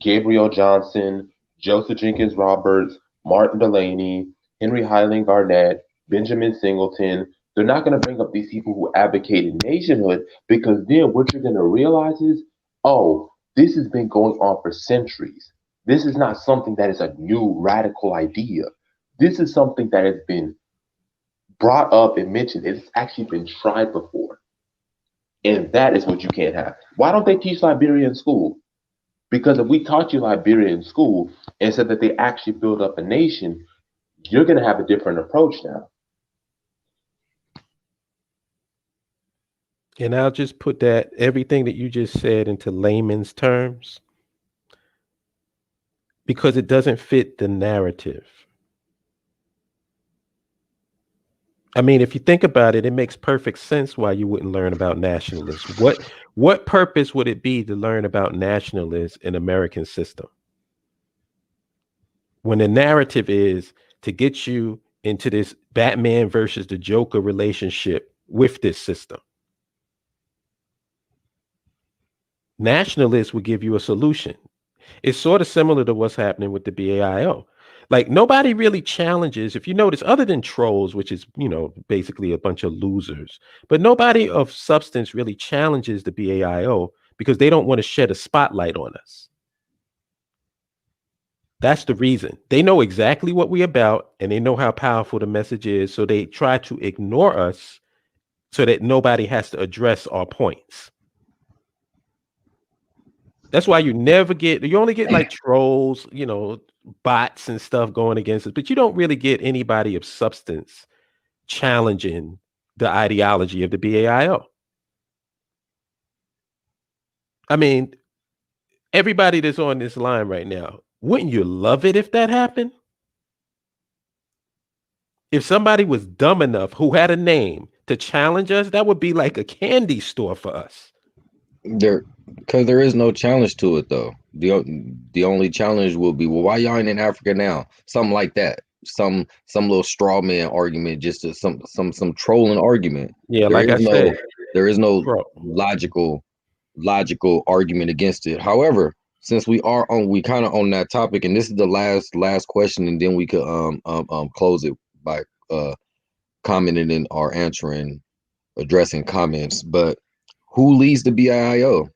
Gabriel Johnson, Joseph Jenkins Roberts, Martin Delany, Henry Highland Garnett, Benjamin Singleton. They're not going to bring up these people who advocated nationhood, because then what you're going to realize is, oh, this has been going on for centuries. This is not something that is a new radical idea. This is something that has been brought up and mentioned. It's actually been tried before. And that is what you can't have. Why don't they teach Liberia in school? Because if we taught you Liberia in school and said that they actually build up a nation, you're going to have a different approach now. And I'll just put that everything that you just said into layman's terms, because it doesn't fit the narrative. I mean, if you think about it, it makes perfect sense why you wouldn't learn about nationalists. What purpose would it be to learn about nationalists in American system, when the narrative is to get you into this Batman versus the Joker relationship with this system? Nationalists would give you a solution. It's sort of similar to what's happening with the BAIO. Like, nobody really challenges, if you notice, other than trolls, which is, you know, basically a bunch of losers, but nobody of substance really challenges the BAIO because they don't want to shed a spotlight on us. That's the reason. They know exactly what we're about and they know how powerful the message is. So they try to ignore us so that nobody has to address our points. That's why you only get like trolls, you know, bots and stuff going against us, but you don't really get anybody of substance challenging the ideology of the BAIO. I mean, everybody that's on this line right now, wouldn't you love it if that happened? If somebody was dumb enough who had a name to challenge us, that would be like a candy store for us. Because there is no challenge to it though. The only challenge will be, well, why y'all ain't in Africa now? Something like that. Some little straw man argument, just to some trolling argument. Yeah, There like I is said, there is no bro. logical argument against it. However, since we kind of on that topic, and this is the last question, and then we could close it by commenting in or answering, addressing comments. But who leads the BIO?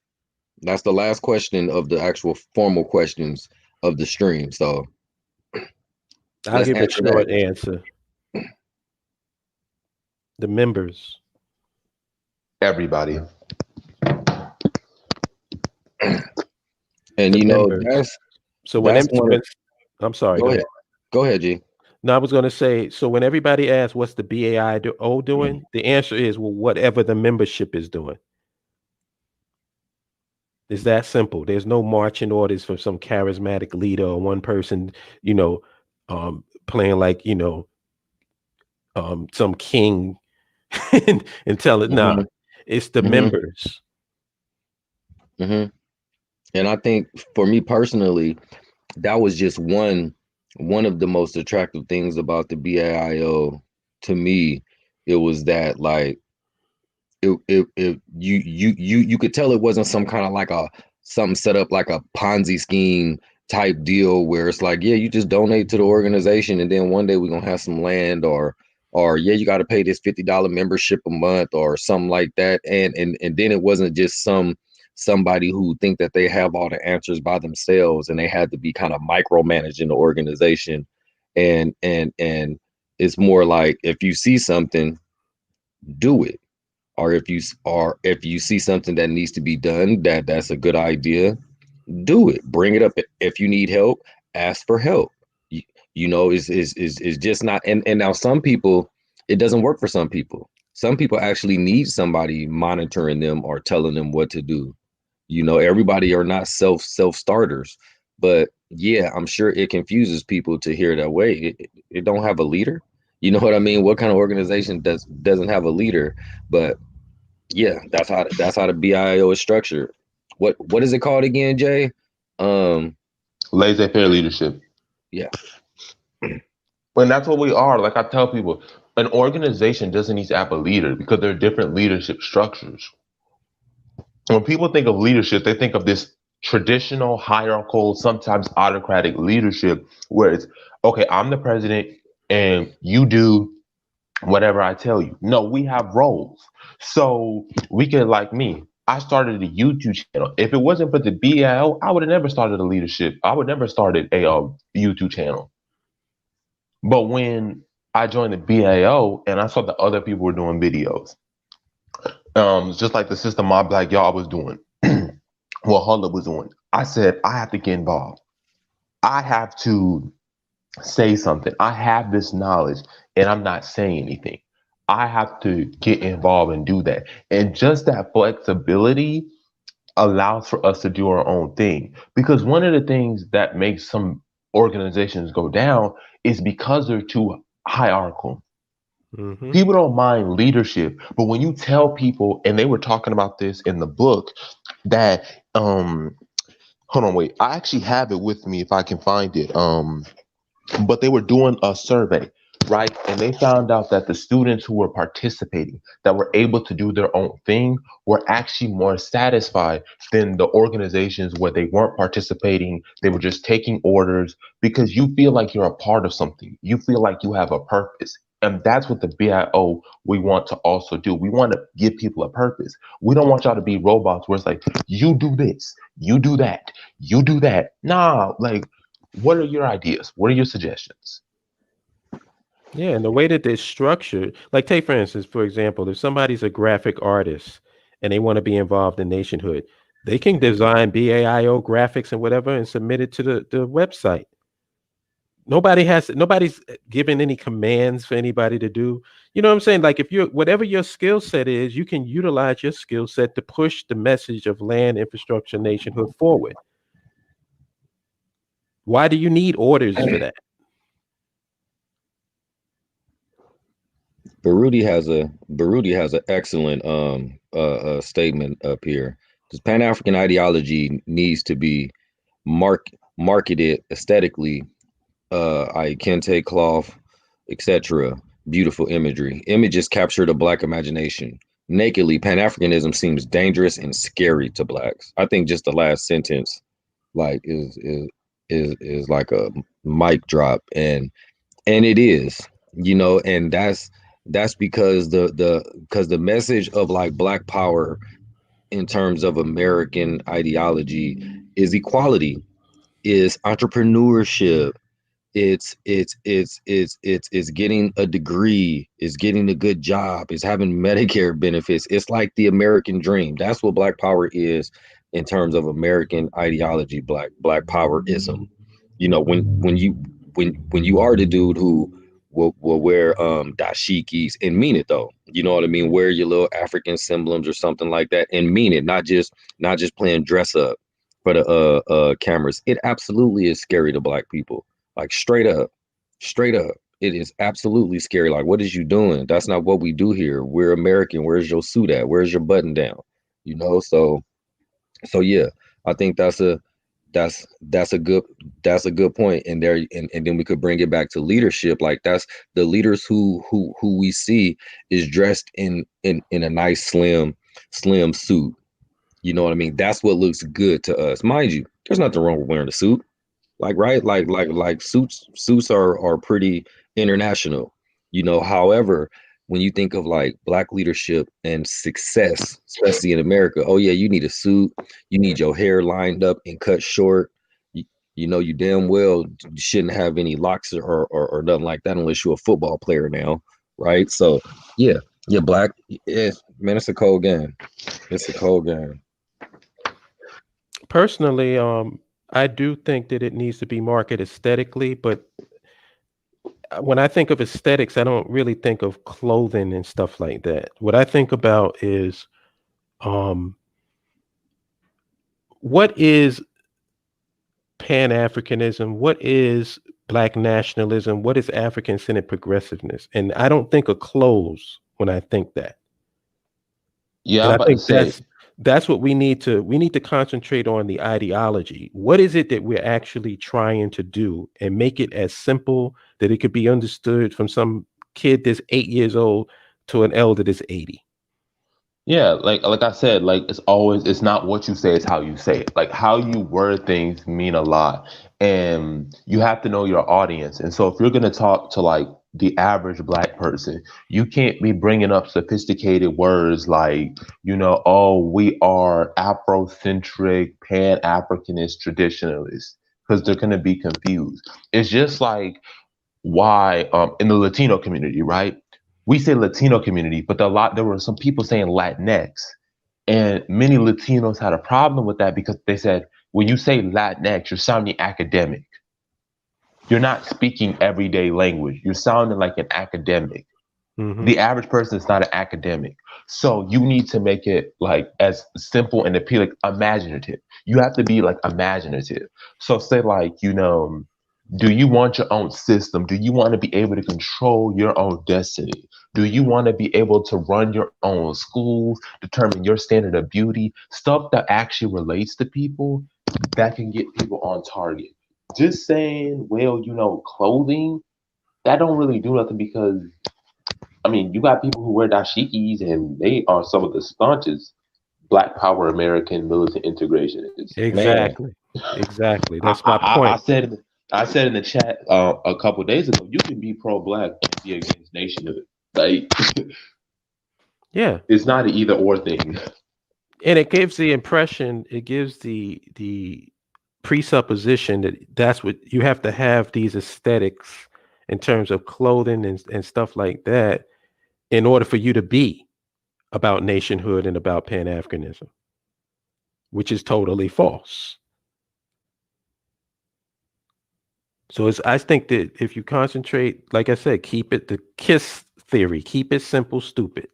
That's the last question of the actual formal questions of the stream. So I'll give a short answer. The members. Everybody. And The you know, members. so when I'm sorry, go ahead. Go ahead, G. No, I was going to say, so when everybody asks what's the BAIO doing, the answer is, well, whatever the membership is doing. It's that simple. There's no marching orders from some charismatic leader or one person, playing like, some king and tell it, nah, it's the members. And I think for me personally, that was just one of the most attractive things about the BAIO to me. It was that, like, you could tell it wasn't some kind of like something set up like a Ponzi scheme type deal where it's like, yeah, you just donate to the organization and then one day we're gonna have some land, or yeah, you got to pay this $50 membership a month or something like that. And then it wasn't just somebody who think that they have all the answers by themselves and they had to be kind of micromanaging the organization. And it's more like, if you see something, do it. Or if you see something that needs to be done, that's a good idea, do it. Bring it up. If you need help, ask for help. It's just not. And now some people, it doesn't work for some people. Some people actually need somebody monitoring them or telling them what to do. Everybody are not self starters. But yeah, I'm sure it confuses people to hear that way. It don't have a leader. You know what I mean? What kind of organization doesn't have a leader? But yeah, that's how the BIO is structured. What is it called again, Jay? Laissez-faire leadership. Yeah. And that's what we are. Like I tell people, an organization doesn't need to have a leader because there are different leadership structures. When people think of leadership, they think of this traditional, hierarchical, sometimes autocratic leadership where it's, okay, I'm the president and you do whatever I tell you. No, we have roles. So we could, like me, I started a YouTube channel. If it wasn't for the BAO, I would have never started a leadership. I would never started a YouTube channel. But when I joined the BAO and I saw that other people were doing videos, just like the Sister Umoja Black y'all was doing, what Hulda was doing, I said, I have to get involved. I have to say something. I have this knowledge and I'm not saying anything. I have to get involved and do that. And just that flexibility allows for us to do our own thing. Because one of the things that makes some organizations go down is because they're too hierarchical. Mm-hmm. People don't mind leadership, but when you tell people, and they were talking about this in the book, that hold on, wait, I actually have it with me if I can find it. But they were doing a survey, right? And they found out that the students who were participating, that were able to do their own thing, were actually more satisfied than the organizations where they weren't participating. They were just taking orders, because you feel like you're a part of something. You feel like you have a purpose. And that's what the BIO, we want to also do. We want to give people a purpose. We don't want y'all to be robots where it's like, you do this, you do that, you do that. Nah, like, what are your ideas? What are your suggestions? Yeah, and the way that they're structured, like take for instance, for example, if somebody's a graphic artist and they want to be involved in Nationhood, they can design BAIO graphics and whatever and submit it to the website. Nobody's giving any commands for anybody to do. You know what I'm saying? Like if you're whatever your skill set is, you can utilize your skill set to push the message of land infrastructure nationhood forward. Why do you need orders for that? Baruti has an excellent statement up here. Because Pan-African ideology needs to be marketed aesthetically, I kente cloth, etc. Beautiful imagery. Images capture the Black imagination. Nakedly, Pan-Africanism seems dangerous and scary to Blacks. I think just the last sentence, like, is like a mic drop, and it is, and that's because the message of like Black power in terms of American ideology is equality, is entrepreneurship, it's getting a degree, it's getting a good job, it's having Medicare benefits. It's like the American dream. That's what Black power is in terms of American ideology. Black powerism. When you are the dude who will wear dashikis and mean it though. You know what I mean? Wear your little African symbols or something like that and mean it, not just playing dress up for the cameras. It absolutely is scary to Black people. Like straight up, it is absolutely scary. Like, what is you doing? That's not what we do here. We're American. Where's your suit at? Where's your button down? So yeah, I think that's a good point. And then we could bring it back to leadership. Like that's the leaders who we see is dressed in a nice slim suit. You know what I mean? That's what looks good to us. Mind you, there's nothing wrong with wearing a suit. Like right, like suits are pretty international. However, when you think of like Black leadership and success, especially in America, oh yeah, you need a suit, you need your hair lined up and cut short. You damn well shouldn't have any locks or nothing like that unless you're a football player now, right? So yeah, Black, yeah, man, it's a cold game. It's a cold game. Personally, I do think that it needs to be marketed aesthetically, but when I think of aesthetics, I don't really think of clothing and stuff like that. What I think about is what is Pan-Africanism? What is Black nationalism? What is African-centered progressiveness? And I don't think of clothes when I think that. Yeah, And I'm I about to think say, that's what we need to concentrate on, the ideology. What is it that we're actually trying to do, and make it as simple that it could be understood from some kid that's 8 years old to an elder that's 80. yeah, like I said, like it's not what you say, it's how you say it. Like how you word things mean a lot, and you have to know your audience. And so if you're gonna talk to like the average Black person, you can't be bringing up sophisticated words like, oh, we are Afrocentric, Pan-Africanist, traditionalists, because they're gonna be confused. It's just like why in the Latino community, right? We say Latino community, but there were some people saying Latinx, and many Latinos had a problem with that because they said when you say Latinx, you're sounding academic. You're not speaking everyday language. You're sounding like an academic. Mm-hmm. The average person is not an academic. So you need to make it like as simple and appealing, imaginative. You have to be like imaginative. So say like, do you want your own system? Do you want to be able to control your own destiny? Do you want to be able to run your own schools, determine your standard of beauty, stuff that actually relates to people that can get people on target? Just saying, well, clothing, that don't really do nothing because I mean, you got people who wear dashikis and they are some of the staunchest Black Power American militant integrationists. Man, Exactly. I, That's my I, I I point. said I said in the chat a couple days ago, you can be pro-Black and be against nationhood. Like, Yeah. it's not an either or thing. And it gives the impression, it gives the presupposition that that's what you have to have, these aesthetics in terms of clothing and stuff like that, in order for you to be about nationhood and about Pan-Africanism, which is totally false. So I think that if you concentrate, like I said, keep it the KISS theory, keep it simple, stupid.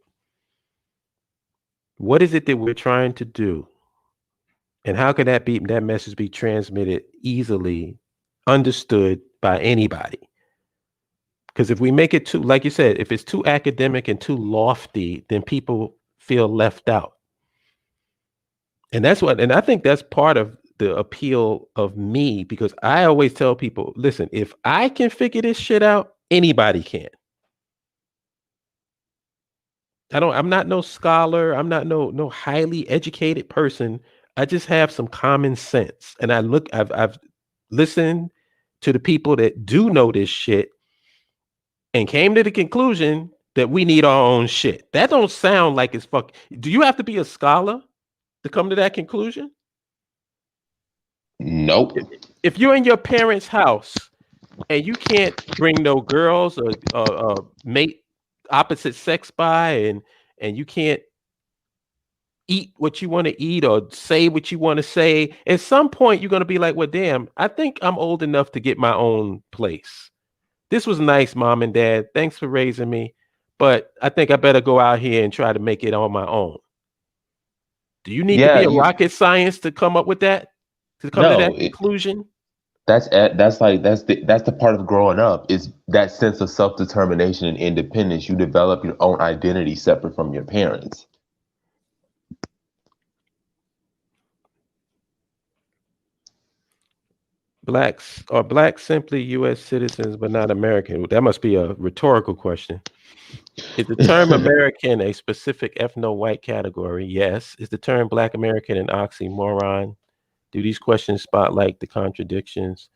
What is it that we're trying to do? And how can that message be transmitted easily, understood by anybody? Because if we make it too, like you said, if it's too academic and too lofty, then people feel left out. And I think that's part of the appeal of me, because I always tell people, listen, if I can figure this shit out, anybody can. I'm not no scholar. I'm not no highly educated person. I just have some common sense. And I've listened to the people that do know this shit and came to the conclusion that we need our own shit. That don't sound like it's fuck. Do you have to be a scholar to come to that conclusion? Nope. If you're in your parents' house and you can't bring no girls or mate opposite sex by, and you can't eat what you want to eat or say what you want to say, at some point you're going to be like, well, damn, I think I'm old enough to get my own place. This was nice, mom and dad. Thanks for raising me. But I think I better go out here and try to make it on my own. Do you need to be a rocket science to come up with that? To come to that conclusion? That's the part of growing up, is that sense of self-determination and independence. You develop your own identity separate from your parents. Are blacks simply U.S. citizens but not American? That must be a rhetorical question. Is the term American a specific ethno-white category? Yes. Is the term Black American an oxymoron? Do these questions spotlight the contradictions?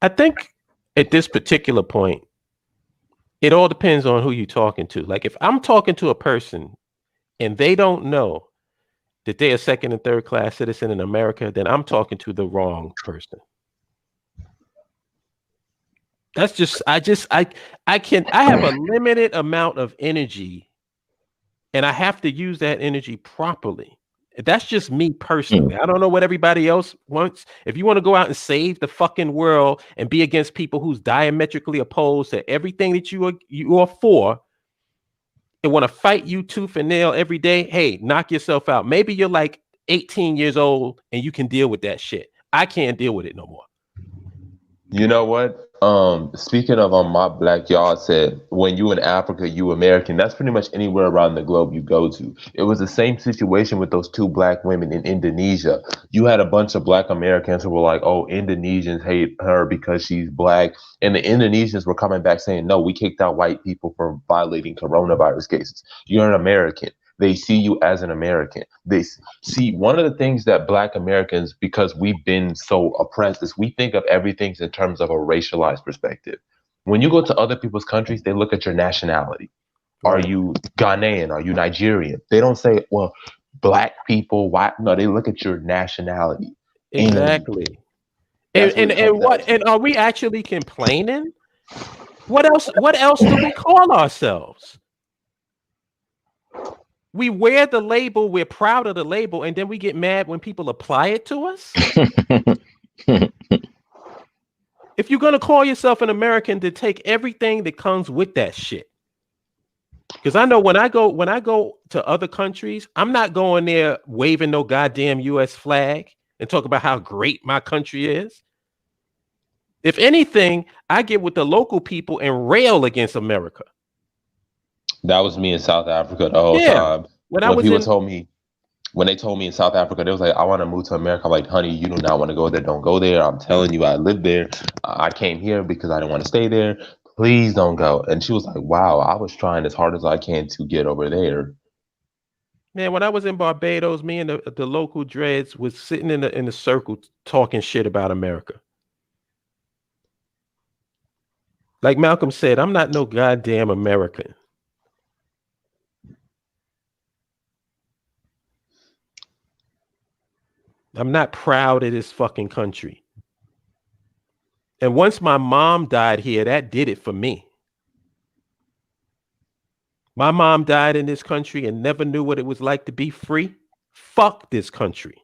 I think at this particular point, it all depends on who you're talking to. Like if I'm talking to a person and they don't know that they're a second and third class citizen in America, then I'm talking to the wrong person. That's just I have a limited amount of energy and I have to use that energy properly. That's just me personally. I don't know what everybody else wants. If you want to go out and save the fucking world and be against people who's diametrically opposed to everything that you are for and want to fight you tooth and nail every day, hey, knock yourself out. Maybe you're like 18 years old and you can deal with that shit. I can't deal with it no more. You know what? Speaking of my black, y'all said when you in Africa, you American. That's pretty much anywhere around the globe you go to. It was the same situation with those two black women in Indonesia. You had a bunch of black Americans who were like, oh, Indonesians hate her because she's black. And the Indonesians were coming back saying, no, we kicked out white people for violating coronavirus cases. You're an American. They see you as an American. They see one of the things that Black Americans, because we've been so oppressed, is we think of everything in terms of a racialized perspective. When you go to other people's countries, they look at your nationality. Right. Are you Ghanaian? Are you Nigerian? They don't say, well, Black people, white. No, they look at your nationality. Exactly. And are we actually complaining? What else do we call ourselves? We wear the label, we're proud of the label, and then we get mad when people apply it to us. If you're gonna call yourself an American, to take everything that comes with that shit. Because I know when I go to other countries, I'm not going there waving no goddamn US flag and talk about how great my country is. If anything, I get with the local people and rail against America. That was me in South Africa the whole time. When they told me in South Africa, they was like, I want to move to America. I'm like, honey, you do not want to go there. Don't go there. I'm telling you, I live there. I came here because I didn't want to stay there. Please don't go. And she was like, wow, I was trying as hard as I can to get over there. Man, when I was in Barbados, me and the local dreads was sitting in a circle talking shit about America. Like Malcolm said, I'm not no goddamn American. I'm not proud of this fucking country. And once my mom died here, that did it for me. My mom died in this country and never knew what it was like to be free. Fuck this country.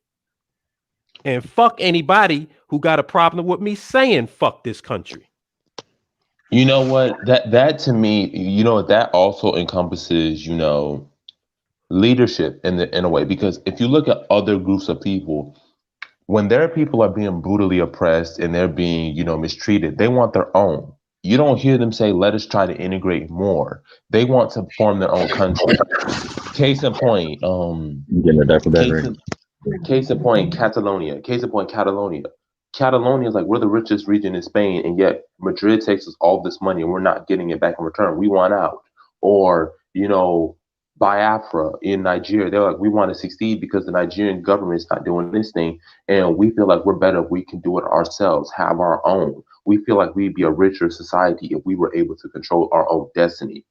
And fuck anybody who got a problem with me saying fuck this country. You know what? That to me, that also encompasses, leadership in a way. Because if you look at other groups of people, when their people are being brutally oppressed and they're being, mistreated, they want their own. You don't hear them say, let us try to integrate more. They want to form their own country. Case in point, Catalonia. Case in point, Catalonia. Catalonia is like, we're the richest region in Spain, and yet Madrid takes us all this money and we're not getting it back in return. We want out. Or, Biafra in Nigeria, they're like, we want to succeed because the Nigerian government is not doing this thing, and we feel like we're better if we can do it ourselves, have our own. We feel like we'd be a richer society if we were able to control our own destiny.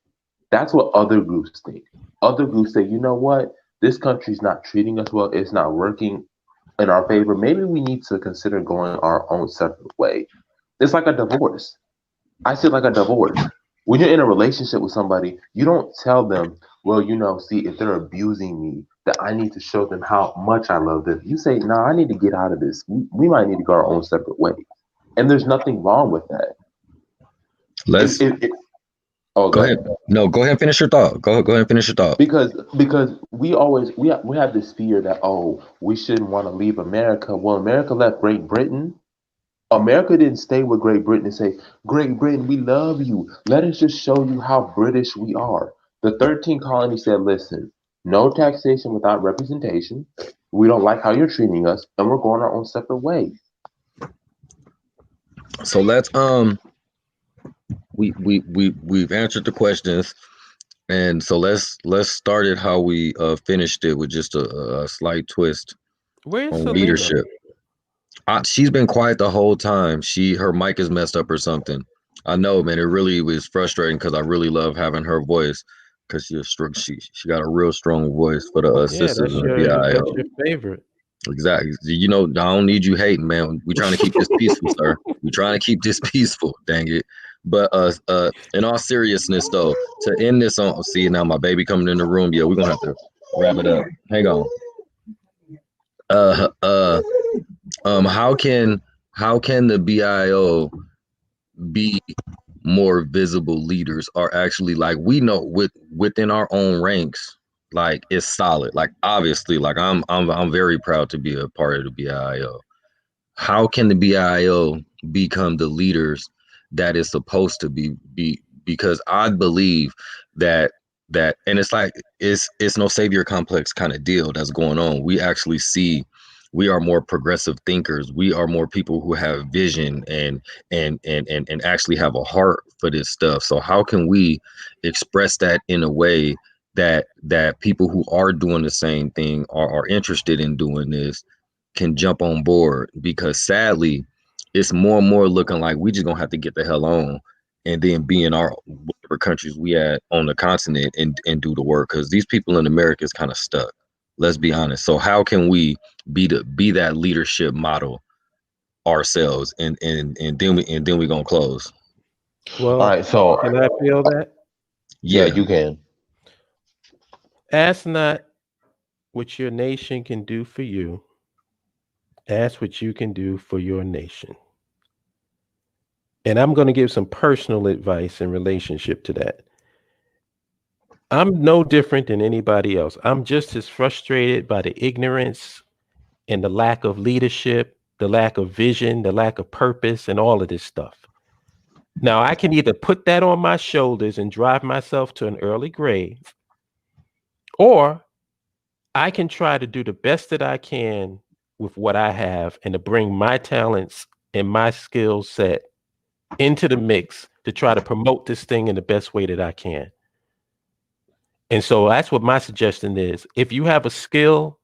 That's what other groups think. Other groups say, you know what? This country's not treating us well. It's not working in our favor. Maybe we need to consider going our own separate way. It's like a divorce. I see it like a divorce. When you're in a relationship with somebody, you don't tell them, well, see, if they're abusing me, that I need to show them how much I love them. You say, no, I need to get out of this. We might need to go our own separate ways. And there's nothing wrong with that. Go ahead. No, go ahead and finish your thought. Go ahead and finish your thought. Because we have this fear that, we shouldn't want to leave America. Well, America left Great Britain. America didn't stay with Great Britain and say, Great Britain, we love you. Let us just show you how British we are. The 13 colonies said, listen, no taxation without representation. We don't like how you're treating us, and we're going our own separate ways. So let's we've answered the questions, and so let's start it how we finished it, with just a slight twist. Where's on Selena? Leadership. She's been quiet the whole time. Her mic is messed up or something. I know, man. It really was frustrating because I really love having her voice, because she got a real strong voice for the sisters in the BAIO. That's your favorite. Exactly. I don't need you hating, man. We're trying to keep this peaceful, sir. We're trying to keep this peaceful. Dang it. But in all seriousness, though, to end this on, see now my baby coming in the room. Yeah, we're gonna have to wrap it up. Hang on. How can the BAIO be more visible leaders? Are actually, like, we know within our own ranks, like, it's solid. Like, obviously, like, I'm very proud to be a part of the BAIO. How can the BAIO become the leaders that is supposed to be? Because I believe that and it's like it's no savior complex kind of deal that's going on. We actually see we are more progressive thinkers. We are more people who have vision and actually have a heart for this stuff. So how can we express that in a way that people who are doing the same thing, are interested in doing this, can jump on board? Because sadly, it's more and more looking like we just gonna have to get the hell on and then be in our whatever countries we at on the continent and do the work, because these people in America is kind of stuck. Let's be honest. So how can we be that leadership model ourselves, and then we gonna close. Well, all right, so can I feel that? Yeah, you can. Ask not what your nation can do for you. Ask what you can do for your nation. And I'm going to give some personal advice in relationship to that. I'm no different than anybody else. I'm just as frustrated by the ignorance and the lack of leadership, the lack of vision, the lack of purpose, and all of this stuff. Now, I can either put that on my shoulders and drive myself to an early grave, or I can try to do the best that I can with what I have and to bring my talents and my skill set into the mix to try to promote this thing in the best way that I can. And so that's what my suggestion is. If you have a skill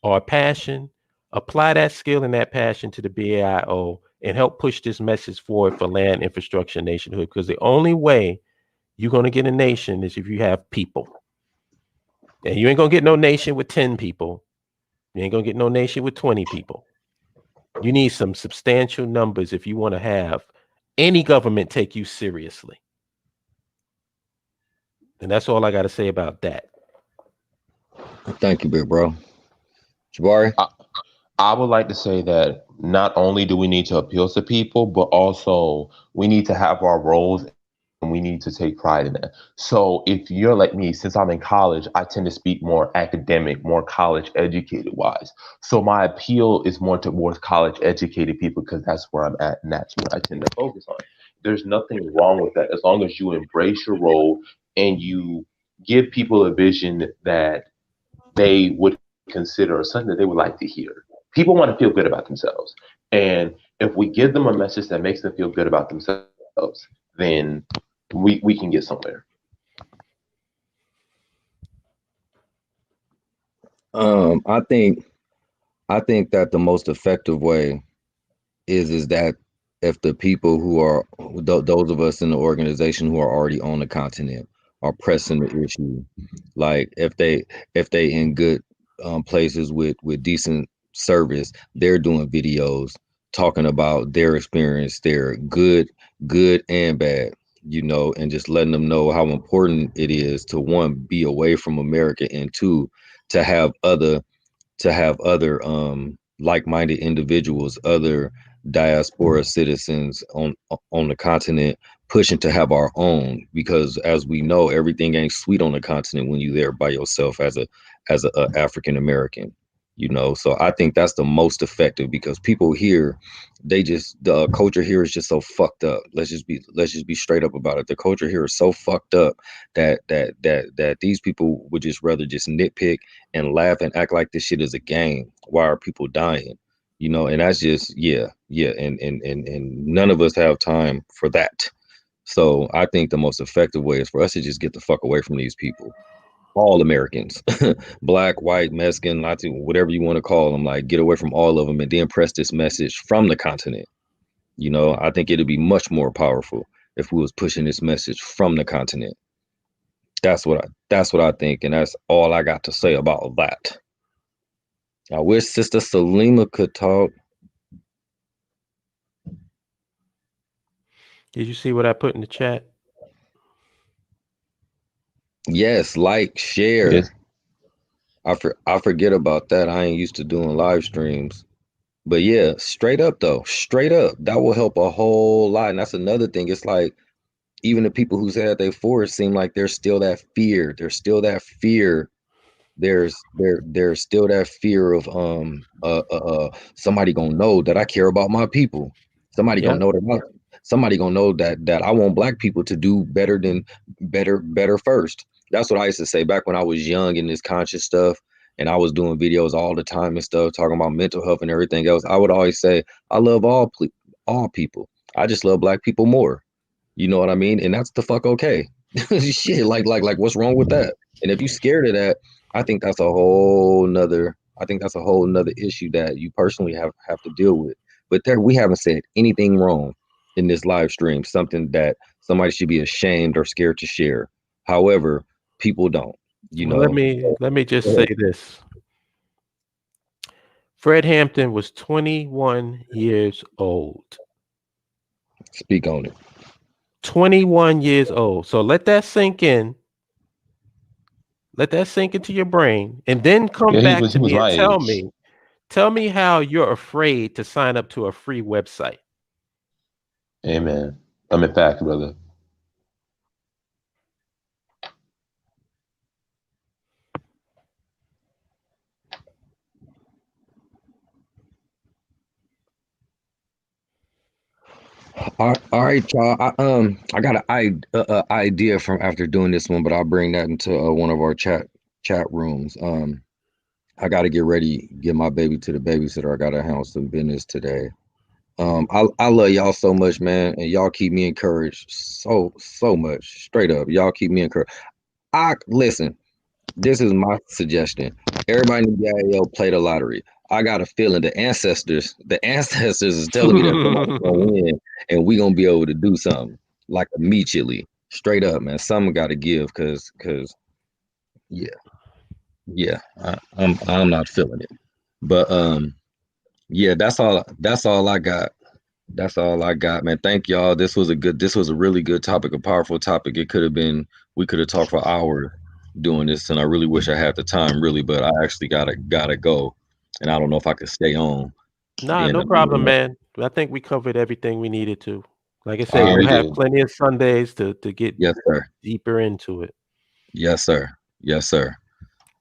or a passion, apply that skill and that passion to the BAIO and help push this message forward for land, infrastructure, and nationhood. Because the only way you're going to get a nation is if you have people. And you ain't going to get no nation with 10 people. You ain't going to get no nation with 20 people. You need some substantial numbers if you want to have any government take you seriously. And that's all I got to say about that. Thank you, big bro. Jabari? I would like to say that not only do we need to appeal to people, but also we need to have our roles and we need to take pride in that. So if you're like me, since I'm in college, I tend to speak more academic, more college educated wise. So my appeal is more towards college educated people because that's where I'm at and that's what I tend to focus on. There's nothing wrong with that as long as you embrace your role and you give people a vision that they would consider or something that they would like to hear. People want to feel good about themselves. And if we give them a message that makes them feel good about themselves, then we can get somewhere. I think that the most effective way is that if the people who are those of us in the organization who are already on the continent are pressing the issue, like if they in good places with decent service, they're doing videos talking about their experience, their good and bad, and just letting them know how important it is to, one, be away from America, and two, to have other like-minded individuals, other diaspora citizens on the continent pushing to have our own, because as we know, everything ain't sweet on the continent when you're there by yourself as a African American. So I think that's the most effective, because people here, the culture here is just so fucked up. Let's just be straight up about it. The culture here is so fucked up that these people would just rather just nitpick and laugh and act like this shit is a game. Why are people dying? And that's just, yeah, and none of us have time for that. So I think the most effective way is for us to just get the fuck away from these people. All Americans, black, white, Mexican, Latino, whatever you want to call them, like, get away from all of them and then press this message from the continent. I think it'd be much more powerful if we was pushing this message from the continent. That's what I think, and that's all I got to say about that. I wish Sister Salima could talk. Did you see what I put in the chat? Yes, like, share. Yes. I forget about that. I ain't used to doing live streams. But yeah, straight up though, straight up, that will help a whole lot. And that's another thing. It's like, even the people who say that they for it seem like there's still that fear. There's still that fear. There's still that fear of somebody gonna know that I care about my people. Somebody Yeah. gonna know somebody gonna know that I want black people to do better first. That's what I used to say back when I was young in this conscious stuff, and I was doing videos all the time and stuff talking about mental health and everything else. I would always say I love all people. I just love black people more. You know what I mean? And that's the fuck okay. Shit, like what's wrong with that? And if you scared of that, I think that's a whole nother issue that you personally have to deal with. But there, we haven't said anything wrong in this live stream, something that somebody should be ashamed or scared to share. However, people don't, Well, let me just say this. Fred Hampton was 21 years old. Speak on it. 21 years old. So let that sink in. Let that sink into your brain, and then come back to me and tell me how you're afraid to sign up to a free website. Amen. I'm in fact, brother. All right, y'all. I got an idea from after doing this one, but I'll bring that into one of our chat rooms. I got to get ready, get my baby to the babysitter. I got to handle some business today. I love y'all so much, man, and y'all keep me encouraged so much. Straight up, y'all keep me encouraged. Listen. This is my suggestion. Everybody in the BAIO play the lottery. I got a feeling the ancestors is telling me that somebody's gonna win, and we gonna be able to do something like immediately. Straight up, man. Something got to give, cause yeah, I'm not feeling it. But yeah, that's all I got. That's all I got, man. Thank y'all. This was a really good topic, a powerful topic. We could have talked for hours doing this, and I really wish I had the time, really, but I actually gotta go. and I don't know if I could stay on. Nah, Being no a problem, man. I think we covered everything we needed to. Like I said, All we'll right. have do. plenty of Sundays to get Yes, sir. deeper into it. Yes, sir. Yes, sir.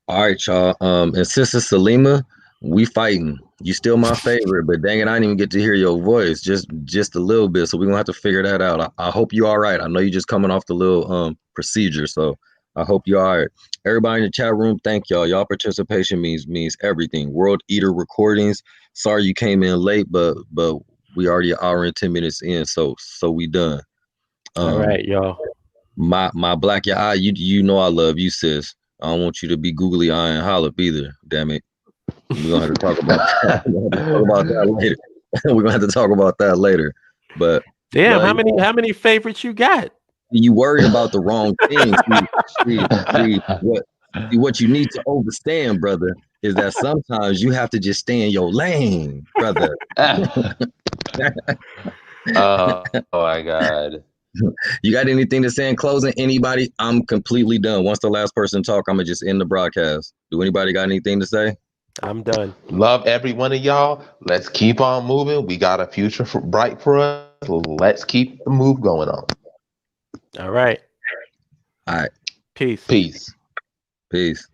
All right, y'all. And Sister Salima, we fighting. You still my favorite, but dang it, I didn't even get to hear your voice, just a little bit. So we're gonna have to figure that out. I hope you all right. I know you just coming off the little procedure, so I hope you all right. Everybody in the chat room, thank y'all. Y'all participation means everything. World Eater Recordings. Sorry you came in late, but we already an hour and 10 minutes in, so we done. All right, y'all. My black your eye, you know I love you, sis. I don't want you to be googly eye and hollip either. Damn it. We're gonna have to talk about that. We're gonna have to talk about that later. We're gonna have to talk about that later. But Damn, love how y'all. many favorites you got? You worried about the wrong thing. What you need to understand, brother, is that sometimes you have to just stay in your lane, brother. Oh my God. You got anything to say in closing? Anybody? I'm completely done. Once the last person talk, I'm gonna just end the broadcast. Do anybody got anything to say? I'm done. Love every one of y'all. Let's keep on moving. We got a future bright for us. Let's keep the move going on. All right. All right. Peace. Peace. Peace.